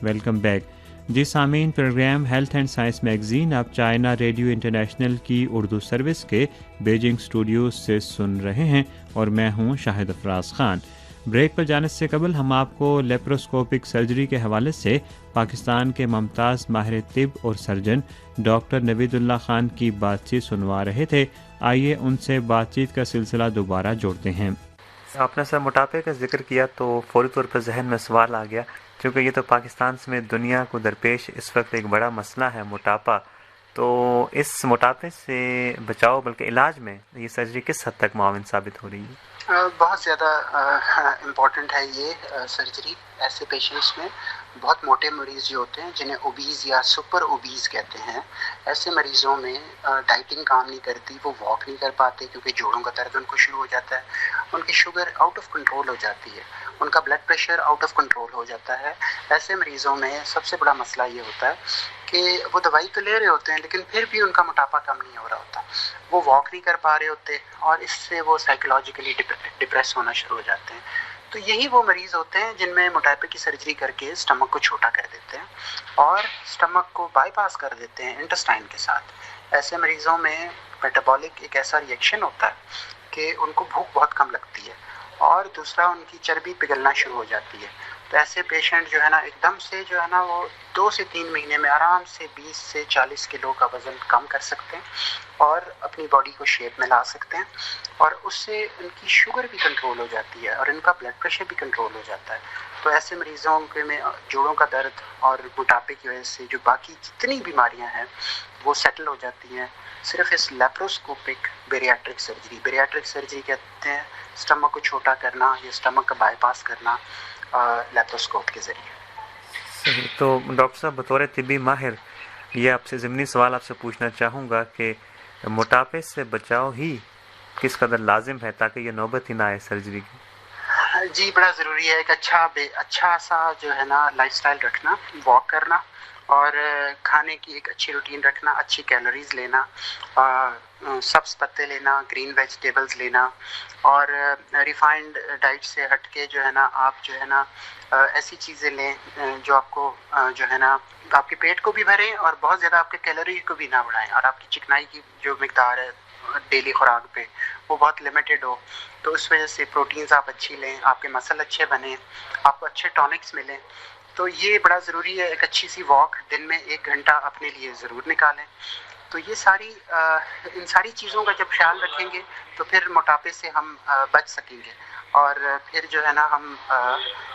Welcome back. जी सामीन, program health and science magazine आप चाइना रेडियो इंटरनेशनल की उर्दू सर्विस के बीजिंग स्टूडियो से सुन रहे हैं और मैं हूं शाहिद अफराज खान। ब्रेक पर जाने से कबल हम आपको लेप्रोस्कोपिक सर्जरी के हवाले से पाकिस्तान के मुमताज़ माहिर तिब और सर्जन डॉक्टर नवीदुल्लाह खान की बातचीत सुनवा रहे थे। आइए उनसे बातचीत का सिलसिला दोबारा जोड़ते हैं। आपने सर मोटापे का जिक्र किया तो फौरी तौर पर जहन में सवाल आ गया, क्योंकि ये तो पाकिस्तान समेत दुनिया को दरपेश इस वक्त एक बड़ा मसला है मोटापा। तो इस मोटापे से बचाव बल्कि इलाज में ये सर्जरी किस हद तक मुआविन साबित हो रही है? बहुत ज़्यादा इम्पॉर्टेंट है ये सर्जरी ऐसे पेशेंट्स में। बहुत मोटे मरीज़ जो होते हैं जिन्हें ओबीज़ या सुपर ओबीज़ कहते हैं, ऐसे मरीज़ों में डाइटिंग काम नहीं करती, वो वॉक नहीं कर पाते क्योंकि जोड़ों का दर्द उनको शुरू हो जाता है, उनकी शुगर आउट ऑफ कंट्रोल हो जाती है, उनका blood pressure out of control हो जाता है। ऐसे मरीज़ों में सबसे बड़ा मसला ये होता है कि वो दवाई तो ले रहे होते हैं लेकिन फिर भी उनका मोटापा कम नहीं हो रहा होता, वो वॉक नहीं कर पा रहे होते और इससे वो साइकोलॉजिकली डिप्रेस होना शुरू हो जाते हैं। तो यही वो मरीज़ होते हैं जिनमें मोटापे की सर्जरी करके स्टमक को छोटा कर देते हैं और स्टमक को बाईपास कर देते हैं इंटेस्टाइन के साथ। ऐसे मरीज़ों में मेटाबॉलिक एक ऐसा रिएक्शन होता है कि उनको भूख बहुत कम लगती है और दूसरा उनकी चर्बी पिघलना शुरू हो जाती है। तो ऐसे पेशेंट जो है ना एकदम से जो है ना वो 2 से 3 महीने में आराम से 20 से 40 किलो का वज़न कम कर सकते हैं और अपनी बॉडी को शेप में ला सकते हैं और उससे उनकी शुगर भी कंट्रोल हो जाती है और इनका ब्लड प्रेशर भी कंट्रोल हो जाता है। तो ऐसे मरीज़ों के में जोड़ों का दर्द और मोटापे की वजह से जो बाकी जितनी बीमारियां हैं वो सेटल हो जाती हैं सिर्फ इस लेप्रोस्कोपिक बेरियाट्रिक सर्जरी कहते हैं स्टमक को छोटा करना या स्टमक का बाईपास करना लेप्रोस्कोप के ज़रिए। सही। तो डॉक्टर साहब, बतौर तिब्बी माहिर ये आपसे ज़मीनी सवाल आपसे पूछना चाहूँगा कि मोटापे से बचाव ही किस कदर लाजिम है ताकि ये नौबत ही ना आए सर्जरी की? जी, बड़ा ज़रूरी है एक अच्छा सा जो है ना लाइफस्टाइल रखना, वॉक करना और खाने की एक अच्छी रूटीन रखना, अच्छी कैलोरीज लेना, सब्ज़ पत्ते लेना, ग्रीन वेजिटेबल्स लेना और रिफाइंड डाइट से हटके जो है ना आप जो है ना ऐसी चीज़ें लें जो आपको जो है ना आपके पेट को भी भरें और बहुत ज़्यादा आपके कैलोरी को भी ना बढ़ाएं और आपकी चिकनाई की जो मिकदार है डेली खुराक पे वो बहुत लिमिटेड हो। तो उस वजह से प्रोटीन्स आप अच्छी लें, आपके मसल अच्छे बने, आपको अच्छे टॉनिक्स मिलें। तो ये बड़ा ज़रूरी है। एक अच्छी सी वॉक दिन में 1 घंटा अपने लिए ज़रूर निकालें। तो ये इन सारी चीज़ों का जब ख्याल रखेंगे तो फिर मोटापे से हम बच सकेंगे और फिर जो है ना हम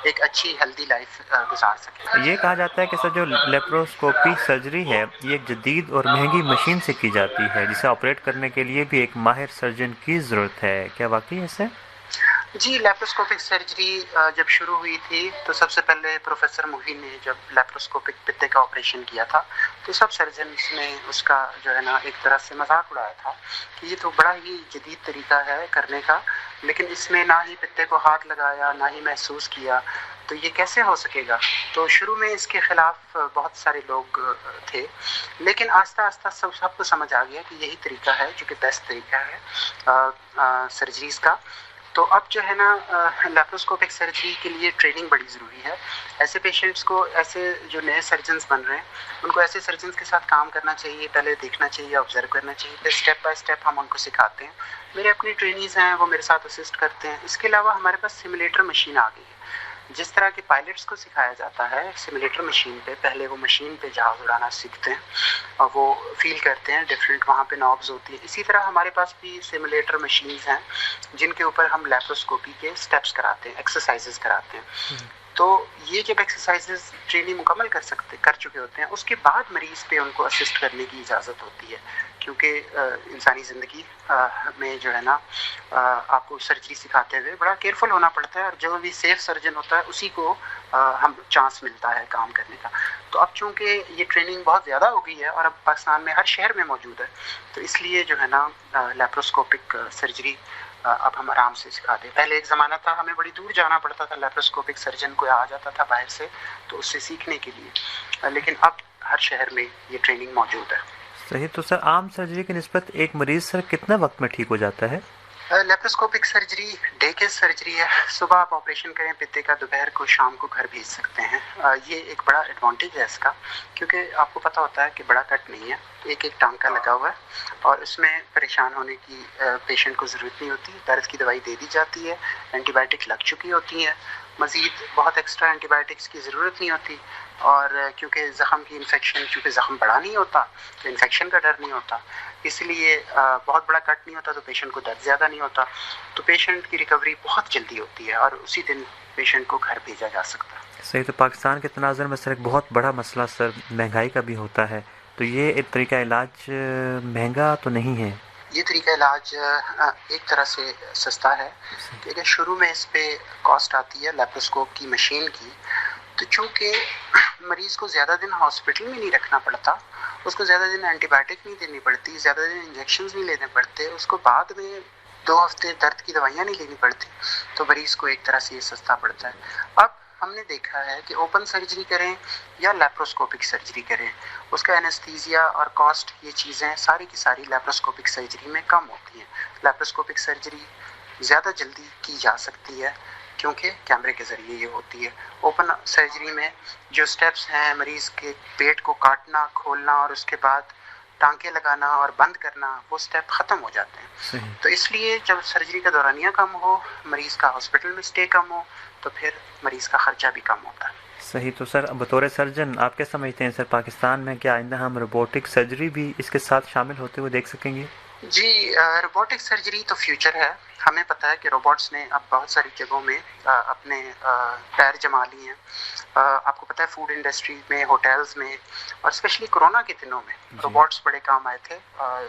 एक अच्छी हेल्दी लाइफ गुजार सकेंगे। ये कहा जाता है कि सर जो लेप्रोस्कोपी सर्जरी है ये एक जदीद और महंगी मशीन से की जाती है जिसे ऑपरेट करने के लिए भी एक माहिर सर्जन की ज़रूरत है, क्या वाकई ऐसा? जी, लेप्रोस्कोपिक सर्जरी जब शुरू हुई थी तो सबसे पहले प्रोफेसर मुहीन ने जब लेप्रोस्कोपिक पित्ते का ऑपरेशन किया था तो सब सर्जन्स ने उसका जो है ना एक तरह से मजाक उड़ाया था कि ये तो बड़ा ही जदीद तरीका है करने का, लेकिन इसमें ना ही पित्ते को हाथ लगाया ना ही महसूस किया, तो ये कैसे हो सकेगा। तो शुरू में इसके खिलाफ बहुत सारे लोग थे, लेकिन आस्ता आस्ता सबको समझ आ गया कि यही तरीका है जो कि बेस्ट तरीका है सर्जरीज का। तो अब जो है ना लेप्रोस्कोपिक सर्जरी के लिए ट्रेनिंग बड़ी ज़रूरी है। ऐसे पेशेंट्स को, ऐसे जो नए सर्जन्स बन रहे हैं उनको ऐसे सर्जन्स के साथ काम करना चाहिए, पहले देखना चाहिए, ऑब्जर्व करना चाहिए, फिर स्टेप बाय स्टेप हम उनको सिखाते हैं। मेरे अपने ट्रेनीज़ हैं, वो मेरे साथ असिस्ट करते हैं। इसके अलावा हमारे पास सिमुलेटर मशीन आ गई है। जिस तरह के पायलट्स को सिखाया जाता है सिमुलेटर मशीन पे, पहले वो मशीन पे जहाज़ उड़ाना सीखते हैं और वो फील करते हैं डिफरेंट वहाँ पे नॉब्स होती है। इसी तरह हमारे पास भी सिमुलेटर मशीन्स हैं जिनके ऊपर हम लेप्रोस्कोपी के स्टेप्स कराते हैं, एक्सरसाइजेस कराते हैं। तो ये जब एक्सरसाइजेस ट्रेनिंग मुकम्मल कर चुके होते हैं उसके बाद मरीज़ पे उनको असिस्ट करने की इजाज़त होती है, क्योंकि इंसानी ज़िंदगी में जो है ना आपको सर्जरी सिखाते हुए बड़ा केयरफुल होना पड़ता है और जो भी सेफ सर्जन होता है उसी को हम चांस मिलता है काम करने का। तो अब चूँकि ये ट्रेनिंग बहुत ज़्यादा हो गई है और अब पाकिस्तान में हर शहर में मौजूद है, तो इसलिए जो है ना लेप्रोस्कोपिक सर्जरी अब हम आराम से सिखाते हैं। पहले एक ज़माना था हमें बड़ी दूर जाना पड़ता था, लेप्रोस्कोपिक सर्जन कोई आ जाता था बाहर से तो उससे सीखने के लिए, लेकिन अब हर शहर में ये ट्रेनिंग मौजूद है। सही। तो सर आम सर्जरी की निस्बत एक मरीज़ सर कितना वक्त में ठीक हो जाता है? Laparoscopic surgery day case surgery है। सुबह आप ऑपरेशन करें पित्ते का, दोपहर को शाम को घर भेज सकते हैं। ये एक बड़ा एडवांटेज है इसका, क्योंकि आपको पता होता है कि बड़ा कट नहीं है, एक एक टांका लगा हुआ है और इसमें परेशान होने की पेशेंट को ज़रूरत नहीं होती। दर्द की दवाई दे दी जाती है, एंटीबायोटिक लग चुकी होती हैं, मज़ीद बहुत एक्स्ट्रा एंटीबायोटिक्स की ज़रूरत नहीं होती। और क्योंकि ज़ख़म की इन्फेक्शन, चूँकि ज़ख़म बड़ा नहीं होता तो इन्फेक्शन का डर नहीं होता, इसलिए बहुत बड़ा कट नहीं होता तो पेशेंट को दर्द ज़्यादा नहीं होता, तो पेशेंट की रिकवरी बहुत जल्दी होती है और उसी दिन पेशेंट को घर भेजा जा सकता है। सही। तो पाकिस्तान के तनाज़ुर में सर एक बहुत बड़ा मसला सर महंगाई का भी होता है, तो ये एक तरीका इलाज महंगा तो नहीं है? ये तरीका इलाज एक तरह से सस्ता है, क्योंकि शुरू में इस पे कॉस्ट आती है लेप्रोस्कोप की मशीन की, तो चूँकि मरीज़ को ज़्यादा दिन हॉस्पिटल में नहीं रखना पड़ता, उसको ज़्यादा दिन एंटीबायोटिक नहीं देनी पड़ती, ज़्यादा दिन इंजेक्शंस नहीं लेने पड़ते, उसको बाद में 2 हफ्ते दर्द की दवाइयाँ नहीं लेनी पड़ती, तो मरीज़ को एक तरह से ये सस्ता पड़ता है। अब हमने देखा है कि ओपन सर्जरी करें या लेप्रोस्कोपिक सर्जरी करें, उसका एनेस्थीसिया और कॉस्ट, ये चीज़ें सारी की सारी लेप्रोस्कोपिक सर्जरी में कम होती हैं। लेप्रोस्कोपिक सर्जरी ज़्यादा जल्दी की जा सकती है क्योंकि कैमरे के ज़रिए ये होती है। ओपन सर्जरी में जो स्टेप्स हैं, मरीज़ के पेट को काटना, खोलना और उसके बाद टांके लगाना और बंद करना, वो स्टेप ख़त्म हो जाते हैं। सही। तो इसलिए जब सर्जरी का दौरानिया कम हो, मरीज़ का हॉस्पिटल में स्टे कम हो, तो फिर मरीज़ का ख़र्चा भी कम होता है। सही। तो सर बतौर सर्जन आप क्या समझते हैं सर, पाकिस्तान में क्या आइंदा हम रोबोटिक सर्जरी भी इसके साथ शामिल होते हुए देख सकेंगे? जी, रोबोटिक सर्जरी तो फ्यूचर है। हमें पता है कि रोबोट्स ने अब बहुत सारी जगहों में अपने पैर जमा लिए हैं। आपको पता है फूड इंडस्ट्री में, होटल्स में और स्पेशली कोरोना के दिनों में रोबोट्स बड़े काम आए थे।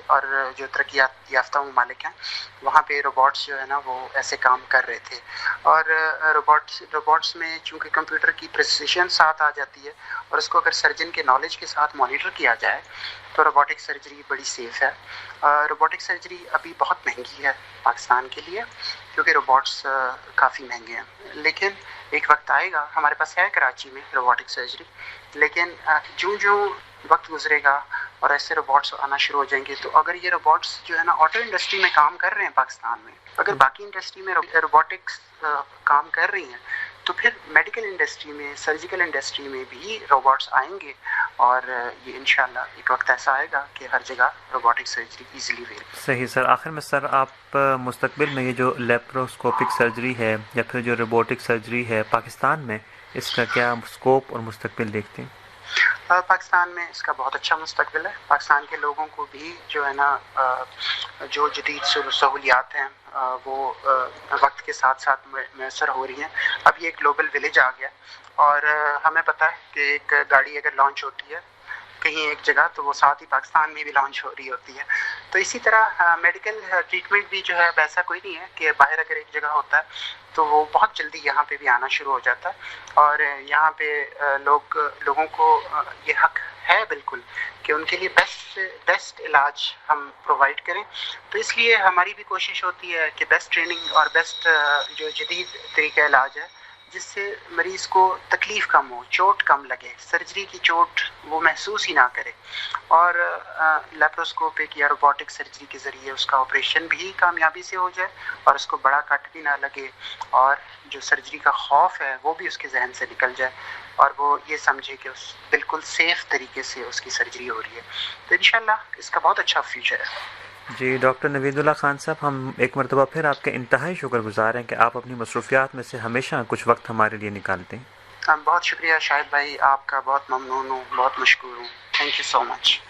और जो तरक्की याफ्ता ममालिक हैं वहाँ पे रोबोट्स जो है ना वो ऐसे काम कर रहे थे। और रोबोट्स में चूँकि कंप्यूटर की प्रिसिशन साथ आ जाती है और उसको अगर सर्जन के नॉलेज के साथ मॉनिटर किया जाए तो रोबोटिक सर्जरी बड़ी सेफ़ है। रोबोटिक सर्जरी अभी बहुत महंगी है पाकिस्तान के लिए, क्योंकि रोबोट्स काफ़ी महंगे हैं, लेकिन एक वक्त आएगा, हमारे पास है कराची में रोबोटिक सर्जरी, लेकिन जो वक्त गुजरेगा और ऐसे रोबोट्स आना शुरू हो जाएंगे, तो अगर ये रोबोट्स जो है ना ऑटो इंडस्ट्री में काम कर रहे हैं पाकिस्तान में, अगर बाकी इंडस्ट्री में रोबोटिक्स काम कर रही हैं, तो फिर मेडिकल इंडस्ट्री में, सर्जिकल इंडस्ट्री में भी रोबोट्स आएंगे और ये इंशाल्लाह एक वक्त ऐसा आएगा कि हर जगह रोबोटिक सर्जरी इजीली अवेलेबल। सही सर। आखिर में सर आप मुस्तकबिल में ये जो लेप्रोस्कोपिक सर्जरी है या फिर जो रोबोटिक सर्जरी है पाकिस्तान में, इसका क्या स्कोप और मुस्तकबिल देखते हैं? पाकिस्तान में इसका बहुत अच्छा मुस्तकबिल है। पाकिस्तान के लोगों को भी जो है ना जो जदीद सहूलियात हैं वो वक्त के साथ साथ मैसर हो रही हैं। अब ये ग्लोबल विलेज आ गया और हमें पता है कि एक गाड़ी अगर लॉन्च होती है कहीं एक जगह तो वो साथ ही पाकिस्तान में भी लॉन्च हो रही होती है। तो इसी तरह मेडिकल ट्रीटमेंट भी जो है वैसा कोई नहीं है कि बाहर अगर एक जगह होता है तो वो बहुत जल्दी यहाँ पे भी आना शुरू हो जाता है। और यहाँ पे लोगों को ये हक है बिल्कुल कि उनके लिए बेस्ट इलाज हम प्रोवाइड करें। तो इसलिए हमारी भी कोशिश होती है कि बेस्ट ट्रेनिंग और बेस्ट जो जदीद तरीका इलाज है जिससे मरीज़ को तकलीफ़ कम हो, चोट कम लगे, सर्जरी की चोट वो महसूस ही ना करे, और लेप्रोस्कोपिक या रोबोटिक सर्जरी के ज़रिए उसका ऑपरेशन भी कामयाबी से हो जाए और उसको बड़ा कट भी ना लगे और जो सर्जरी का खौफ है वो भी उसके जहन से निकल जाए और वो ये समझे कि उस बिल्कुल सेफ़ तरीके से उसकी सर्जरी हो रही है। तो इंशाल्लाह इसका बहुत अच्छा फ्यूचर है। जी डॉक्टर नवीदुल्ला खान साहब, हम एक मरतबा फिर आपके इंतहाई शुक्रगुजार हैं कि आप अपनी मसरूफियात में से हमेशा कुछ वक्त हमारे लिए निकालते हैं। बहुत शुक्रिया शाहिद भाई, आपका बहुत ममनून हूँ, बहुत मशकूर हूँ। Thank you so much.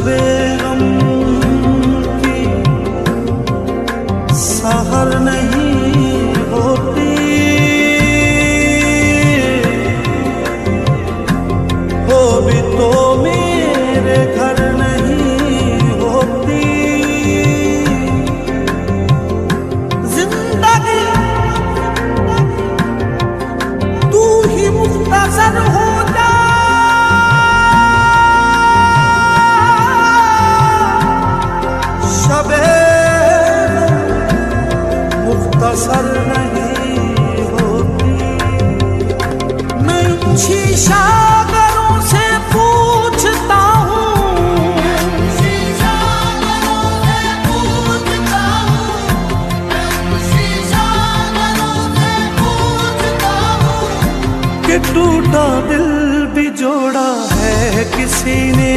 शबे गम की सहर नहीं होती, वो भी तो मेरे घर नहीं होती। जिंदगी तू ही मुख्तसर हो जा, शबे मुख्तसर नहीं होती। मैं शीशागरों से पूछता हूँ, शीशागरों से पूछता हूँ, शीशागरों से पूछता हूँ कि टूटा दिल भी जोड़ा है किसी ने,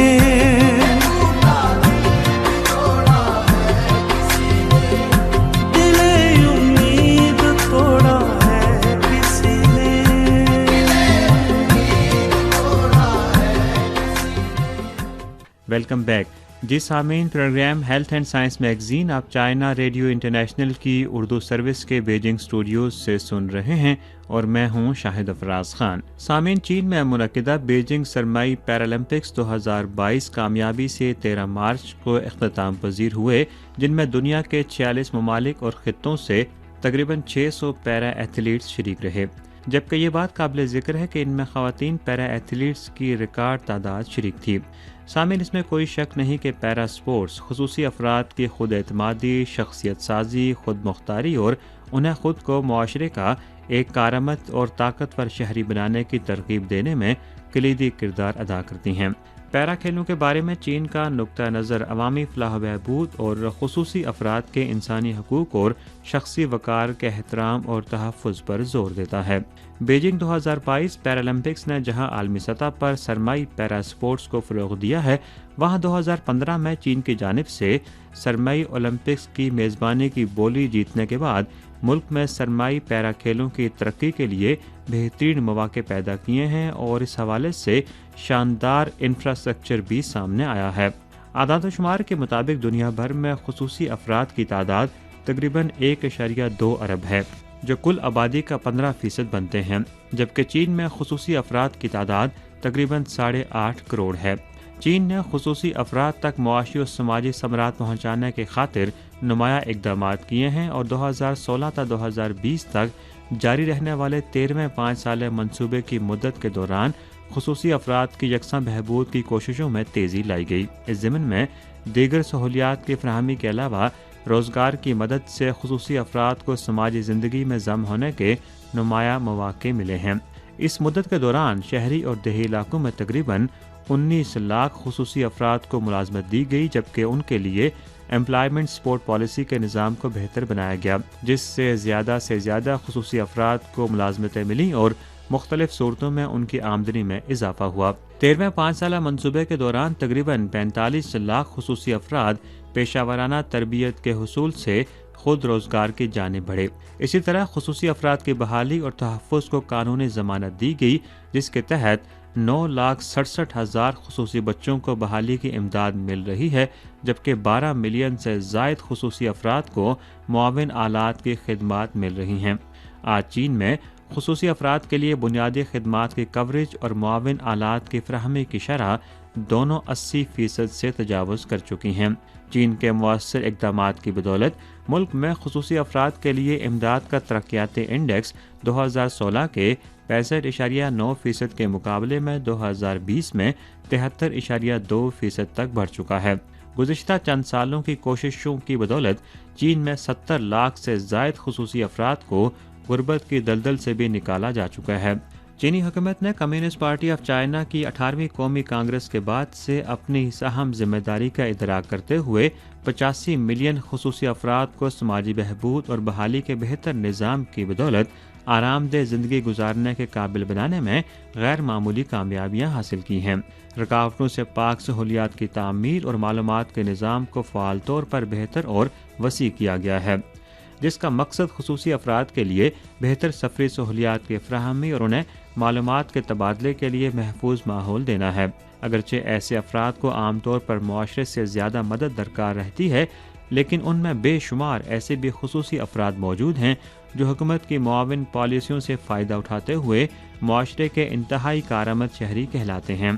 वेलकम बैक। जी सामीन, program health and science magazine आप चाइना रेडियो इंटरनेशनल की उर्दू सर्विस के बीजिंग स्टूडियोज से सुन रहे हैं और मैं हूं शाहिद अफराज खान। सामीन, चीन में मुनक्किदा बीजिंग सरमाई पैरालंपिक्स 2022 कामयाबी से 13 मार्च को इख्तिताम पजीर हुए, जिनमें दुनिया के 46 ममालिक और खित्तों से तकरीबन 600 पैरा एथलीट्स शरीक रहे, जबकि ये बात काबिल ज़िक्र है कि इनमें ख़वातीन पैरा एथलीट्स की रिकॉर्ड तादाद शरीक थी। सामिन, इसमें कोई शक नहीं कि पैरा स्पोर्ट्स खुसूसी अफराद की खुद एतमादी, शख्सियत साजी, खुद मुख्तारी और उन्हें खुद को मुआशरे का एक कारआमद और ताकतवर शहरी बनाने की तरगीब देने में कलीदी किरदार अदा करती हैं। पैरा खेलों के बारे में चीन का नुक्ता नज़र अवामी फलाह बहबूद और खुसूसी अफराद के इंसानी हकूक़ और शख्सी वक़ार के एहतराम और तहफ़्फ़ुज़ पर जोर देता है। बीजिंग 2022 पैरालंपिक्स ने जहां आलमी सतह पर सरमाई पैरा स्पोर्ट्स को फ़रोग़ दिया है, वहां 2015 में चीन की जानिब से सरमाई ओलंपिक्स की मेज़बानी की बोली जीतने के बाद मुल्क में सरमाई पैरा खेलों की तरक्की के लिए बेहतरीन मौक़े पैदा किए हैं और इस हवाले से शानदार इंफ्रास्ट्रक्चर भी सामने आया है। आदाद शुमार के मुताबिक दुनिया भर में खुसूसी अफराद की तादाद तकरीबन 1.2 अरब है, जो कुल आबादी का 15% बनते हैं, जबकि चीन में खुसूसी अफराद की तादाद तकरीबन 8.5 करोड़ है। चीन ने खुसूसी अफराद तक मुआशी और समाजी समरात पहुँचाने की खातिर नुमाया इकदाम किए हैं और 2016 से 2020 तक जारी रहने वाले 13वें 5 साल मनसूबे की मुद्दत के दौरान खुसूसी अफराद की यकसा बहबूद की कोशिशों में तेज़ी लाई गई। इस ज़िमन में दीगर सहूलियात की फराहमी के अलावा रोज़गार की मदद से खुसूसी अफराद को समाजी ज़िंदगी में ज़म होने के नुमाया मौक़े मिले हैं। इस मुद्दत के दौरान शहरी और देही इलाकों में तकरीबन 19 लाख खुसूसी अफराद को मुलाजमत दी गई, जबकि उनके लिए एम्प्लॉयमेंट सपोर्ट पॉलिसी के निज़ाम को बेहतर बनाया गया, जिससे ज़्यादा खुसूसी अफराद को मुलाजमतें मिली और मुख्तलिफ सूरतों में उनकी आमदनी में इजाफा हुआ। 13वें 5 साल मनसूबे के दौरान तकरीबन 45 लाख खुसूसी अफराद पेशावराना तरबियत के हुसूल से खुद रोजगार की जानिब बढ़े। इसी तरह खुसूसी अफराद की बहाली और तहफ़्फ़ुज़ को कानूनी ज़मानत दी गई, जिसके तहत 9,67,000 खुसूसी बच्चों को बहाली की इमदाद मिल रही है, जबकि 12 मिलियन से ज़ायद खुसूसी अफराद को मुआविन आलात की खिदमात मिल रही हैं। आज चीन में खुसूसी अफराद के लिए बुनियादी खिदमात की कवरेज और मुआविन आलात की फराहमी की शरह दोनों 80% से तजावुज़ कर चुकी हैं। चीन के मुअस्सर इक़दामात की बदौलत मुल्क में खुसूसी अफराद के लिए इमदाद का तरक्याती इंडेक्स 2016 के 65.9% के मुकाबले में 2020 में 73.2% तक बढ़ चुका है। गुज़िश्ता चंद सालों की कोशिशों की बदौलत चीन में 70 लाख से ज़ायद खुसूसी अफराद को गुर्बत की दलदल से भी निकाला जा चुका है। चीनी हुकूमत ने कम्युनिस्ट पार्टी ऑफ चाइना की 18वीं कौमी कांग्रेस के बाद से अपनी इस अहम जिम्मेदारी का इदराक करते हुए 85 मिलियन खुसूसी अफराद को समाजी बहबूद और बहाली के बेहतर निज़ाम की बदौलत आरामदेह ज़िंदगी गुजारने के काबिल बनाने में गैर मामूली कामयाबियाँ हासिल की हैं। रुकावटों से पाक सहूलियात की तामीर और मालूमात के निज़ाम को फ़ाल तौर पर बेहतर और वसी किया गया है, जिसका मकसद खुसूसी अफराद के लिए बेहतर सफरी सहूलियात की फराहमी और उन्हें मालूमात के तबादले के लिए महफूज माहौल देना है। اگرچہ ایسے افراد کو عام طور پر معاشرے سے زیادہ مدد درکار رہتی ہے، لیکن ان میں بے شمار ایسے بھی خصوصی افراد موجود ہیں جو حکومت کی معاون پالیسیوں سے فائدہ اٹھاتے ہوئے معاشرے کے انتہائی کارآمد شہری کہلاتے ہیں۔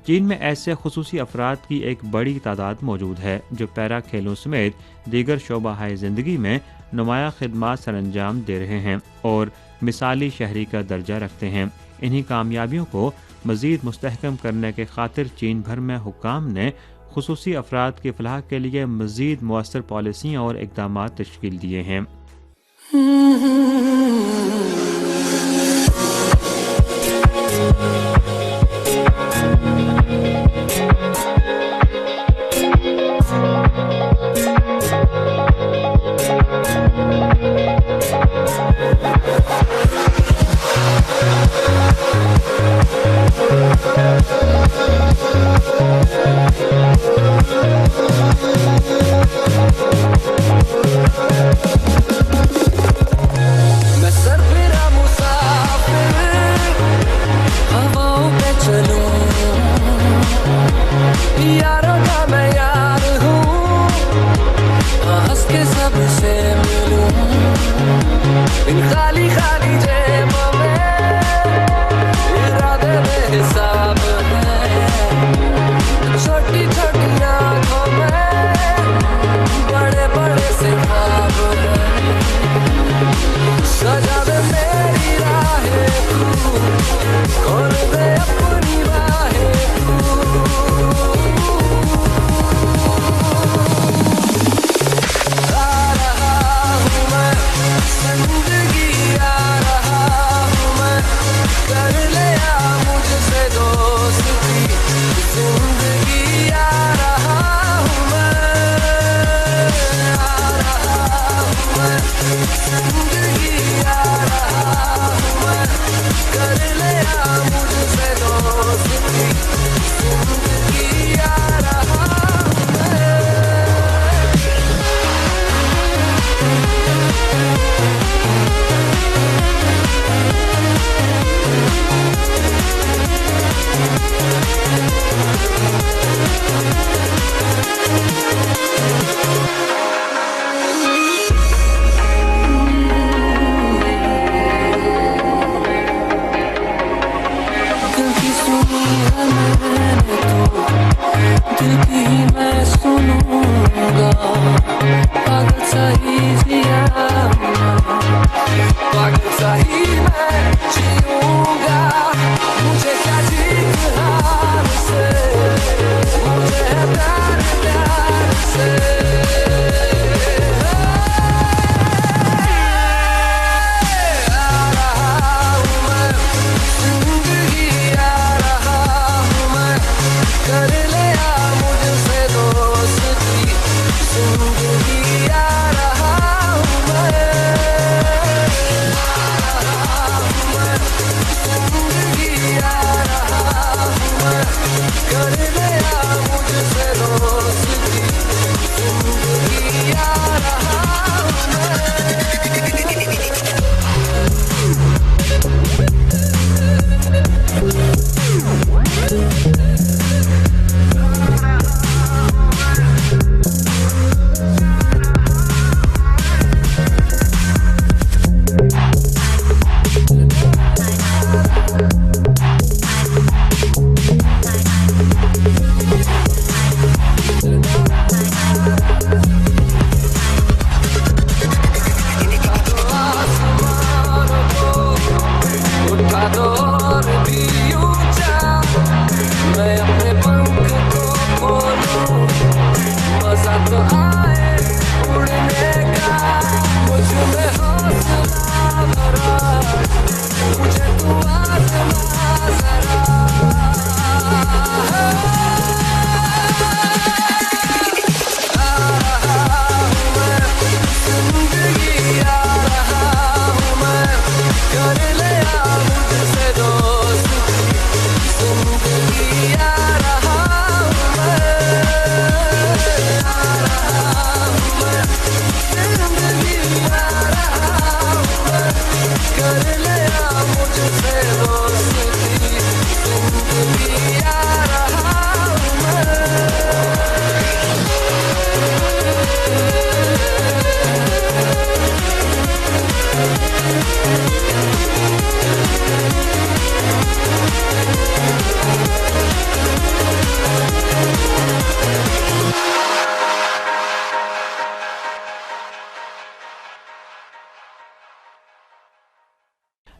چین میں ایسے خصوصی افراد کی ایک بڑی تعداد موجود ہے جو پیرا کھیلوں سمیت دیگر شعبہ زندگی میں نمایاں خدمات سر انجام دے رہے ہیں اور مثالی شہری کا درجہ رکھتے ہیں۔ انہی کامیابیوں کو مزید مستحکم کرنے کے خاطر چین بھر میں حکام نے خصوصی افراد کی فلاح کے لیے مزید مؤثر پالیسیاں اور اقدامات تشکیل دیے ہیں۔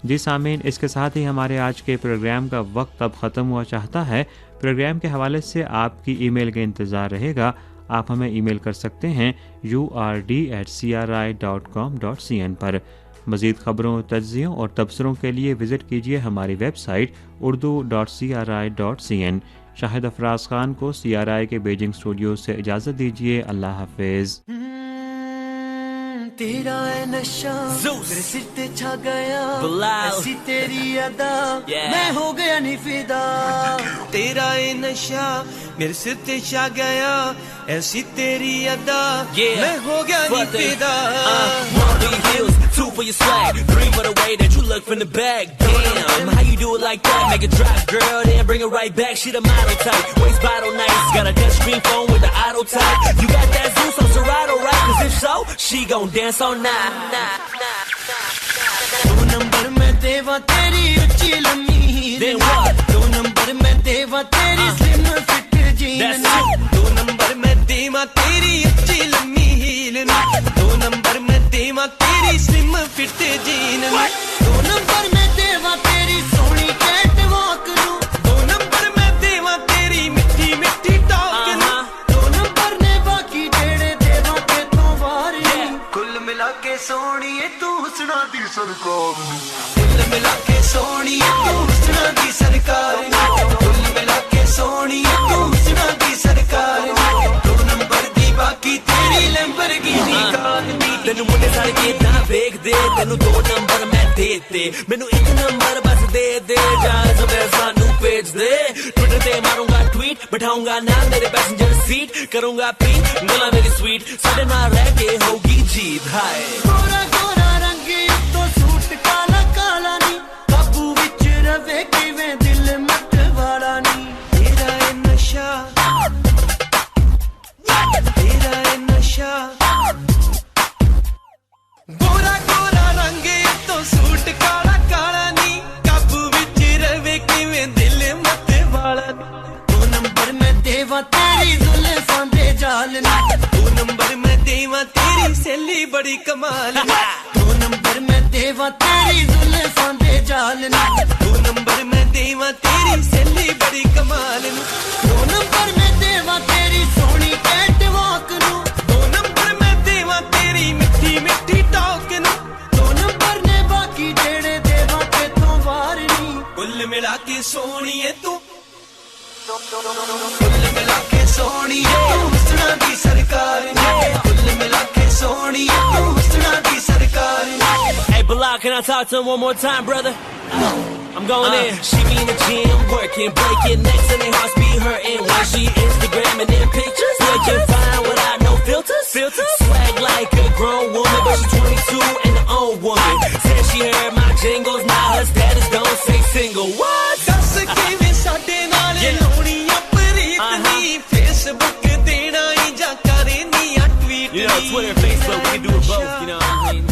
جی سامعین، اس کے ساتھ ہی ہمارے آج کے پروگرام کا وقت اب ختم ہوا چاہتا ہے۔ پروگرام کے حوالے سے آپ کی ای میل کا انتظار رہے گا۔ آپ ہمیں ای میل کر سکتے ہیں urd@cri.com.cn پر۔ مزید خبروں، تجزیوں اور تبصروں کے لیے وزٹ کیجیے ہماری ویب سائٹ urdu.cri.cn۔ شاہد افراز خان کو CRI کے بیجنگ اسٹوڈیو سے اجازت دیجیے۔ اللہ حافظ۔ تیرا ہے نشہ میرے سر تے چھا گیا، ایسی تیری ادا میں ہو گیا نہیں فدا۔ تیرا ہے نشہ میرے سر تے چھا گیا، ایسی تیری ادا میں ہو گیا نہیں فدا۔ 2 for your swag, 3 for the way that you look from the back. Damn, how you do it like that? Make it drop, girl, then bring it right back. She the model type, waist bottle nice, got a touch screen phone with the auto type. You got that Zeus on Serato, right? Cause if so, she gon' dance all night. 2 number mein deva teri uchi lammi heel. Then what? 2 number mein deva teri slim fit jean. That's it. 2 number mein deva teri uchi lammi heel. 2 number mein deva teri slim fit jean. 2 number mein deva teri soni cat walk nu. 2 number mein deva teri mitti mitti talk nu. 2 number ne baki jede deva ke to war ni. Kul mila ke soniye tu husna di sarkar ni. Kul mila ke soniye tu husna di sarkar ni. Kul mila ke soniye tu husna di sarkar ni. 2 number di baki teri Lamborghini car ni. ਤੈਨੂੰ ਮੁੰਡੇ ਸਾਰੇ ਕਿਦਾਂ ਵੇਖਦੇ, ਤੈਨੂੰ 2 number ਮੈਂ ਦੇਤੇ, ਮੈਨੂੰ 1 number ਬਸ ਦੇ ਦੇ, ਜਾਂ ਸਵੇ ਸਾਨੂੰ ਭੇਜ ਦੇ। ਟਵਿੱਟਰ ਤੇ ਮਾਰੂੰਗਾ ਟਵੀਟ, ਬਿਠਾਉਂਗਾ ਨਾ ਮੇਰੇ ਪੈਸੇਂਜਰ ਸੀਟ, ਕਰੂੰਗਾ ਪੀ ਗੱਲਾਂ ਮੇਰੀ ਸਵੀਟ, ਸਾਡੇ ਨਾਲ ਰਹਿ ਕੇ ਹੋਊਗੀ ਜੀਤ। ਹਾਏ ਗੋਰਾ ਗੋਰਾ ਰੰਗ ਉੱਤੋਂ ਸੂਟ ਕਾਲਾ ਕਾਲਾ ਨੀ, ਕਾਬੂ ਵਿੱਚ ਰਵੇ ਕਿਵੇਂ ਦਿਲ ਮੱਤ ਵਾਲਾ ਨੀ। ਤੇਰਾ ਇਹ ਨਸ਼ਾ, ਤੇਰਾ ਇਹ ਨਸ਼ਾ। ਗੋਰਾ ਗੋਰਾ ਰੰਗ ਉੱਤੋਂ ਸੂਟ ਕਾਲਾ ਕਾਲਾ ਨੀ, ਕਾਬੂ ਵਿੱਚ ਰਵੇ ਕਿਵੇਂ ਦਿਲ ਮੱਤ ਵਾਲਾ ਨੀ। 2 ਨੰਬਰ ਮੈਂ ਦੇਵਾ ਤੇਰੀ ਜ਼ੁਲਫਾਂ ਦੇ ਜਾਲ ਨੀ। 2 ਨੰਬਰ ਮੈਂ ਦੇਵਾ ਤੇਰੀ ਸਹੇਲੀ ਬੜੀ ਕਮਾਲ ਨੀ। 2 ਨੰਬਰ ਮੈਂ ਦੇਵਾ ਤੇਰੀ ਜ਼ੁਲਫਾਂ ਦੇ ਜਾਲ ਨੀ। 2 ਨੰਬਰ ਮੈਂ ਦੇਵਾ ਤੇਰੀ ਸਹੇਲੀ ਬੜੀ ਕਮਾਲ ਨੀ। 2 ਨੰਬਰ ਮੈਂ ਦੇਵਾ ਤੇਰੀ ਸੋਹਣੀ ਕੈਟ ਵਾਕ ਨੂੰ। 2 ਨੰਬਰ ਮੈਂ ਦੇਵਾ ਤੇਰੀ ਮਿੱਠੀ ਮਿੱਠੀ ਟਾਕ ਨੂੰ। 2 ਨੰਬਰ ਨੇ ਬਾਕੀ ਜਿਹੜੇ ਦੇਵਾ ਕੇ ਤੋਂ ਵਾਰ ਨੀ। ਕੁੱਲ ਮਿਲਾ ਕੇ ਸੋਹਣੀਏ ਤੂੰ, ਕੁੱਲ ਮਿਲਾ ਕੇ ਸੋਹਣੀਏ ਤੂੰ ਹੁਸਨਾ ਦੀ ਸਰਕਾਰ ਨੀ। ਕੁੱਲ ਮਿਲਾ ਕੇ ਸੋਹਣੀਏ ਤੂੰ ਹੁਸਨਾ ਦੀ ਸਰਕਾਰ ਨੀ। Hey Bilal, can I talk to him one more time, brother? I'm going in. She be in the gym, working, breaking necks and their hearts be hurting. When she Instagramming them pictures, looking fine without no filters. Swag like a grown woman, but she's 22 and an old woman. Said she heard my jingles, now her status don't say single. What? ਦੱਸ ਕਿਵੇਂ ਸਾਡੇ ਨਾਲ ਲੋੜੀਆਂ ਪ੍ਰੀਤ ਨੀ, Facebook ਦੇਣਾ ਹੀ ਜਾਂ ਕਰਨੀ ਆ tweet ਨੀ। You know, Twitter and Facebook, we can do it both, you know what I mean?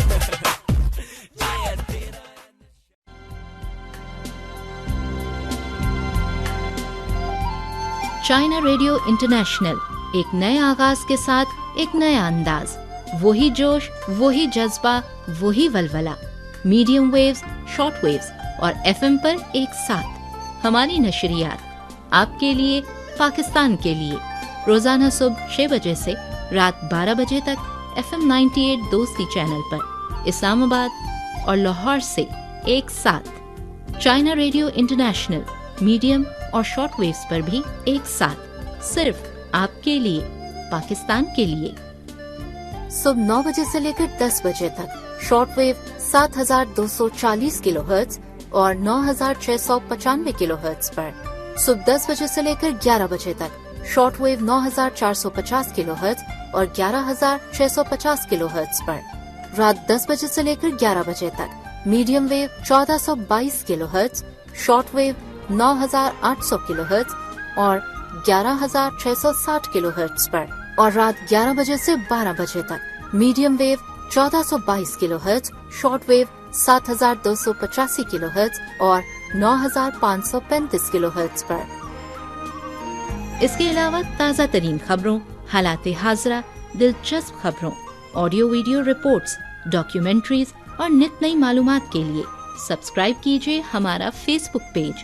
China radio international, ایک نئے آغاز کے ساتھ ایک نیا انداز، وہی جوش، وہی جذبہ، وہی ولولہ، میڈیم ویوز، شارٹ ویوز اور FM پر ایک ساتھ ہماری نشریات آپ کے لیے، پاکستان کے لیے، روزانہ صبح 6 بجے سے رات 12 بجے تک FM 98 دوستی چینل پر، اسلام آباد اور لاہور سے ایک ساتھ، چائنا ریڈیو انٹرنیشنل میڈیم اور شارٹ ویوز پر بھی ایک ساتھ، صرف آپ کے لیے، پاکستان کے لیے۔ صبح 9 بجے سے لے کر 10 بجے تک شارٹ ویو 7240 کلو ہرٹز اور 9695 کلو ہرٹز پر، صبح 10 بجے سے لے کر 11 بجے تک شارٹ ویو 9450 کلو ہرٹز اور 11650 کلو ہرٹز پر، رات 10 بجے سے لے کر 11 بجے تک میڈیم ویو 1422 کلو ہرٹز، شارٹ ویو 9800 کلو ہرٹز اور 11660 کلو ہرٹز پر، اور رات 11 بجے سے 12 بجے تک میڈیم ویو 1422 کلو ہرٹز، شارٹ ویو 7285 किलोहर्ट्ज और 9535 किलोहर्ट्ज पर। इसके अलावा ताज़ा तरीन खबरों, हालात हाज़रा, दिलचस्प खबरों, ऑडियो वीडियो रिपोर्ट्स, डॉक्यूमेंट्रीज और नित नई मालूमात के लिए सब्सक्राइब कीजिए हमारा फेसबुक पेज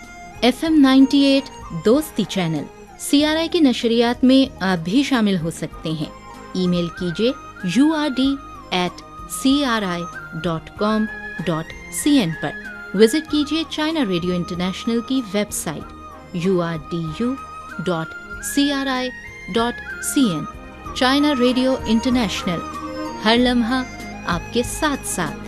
FM 98 दोस्ती चैनल। CRI की नशरियात में आप भी शामिल हो सकते हैं। ईमेल कीजिए urd@cri.com.cn पर। विजिट कीजिए चाइना रेडियो इंटरनेशनल की website urdu.cri.cn। China radio international, हर लम्हा आपके साथ साथ।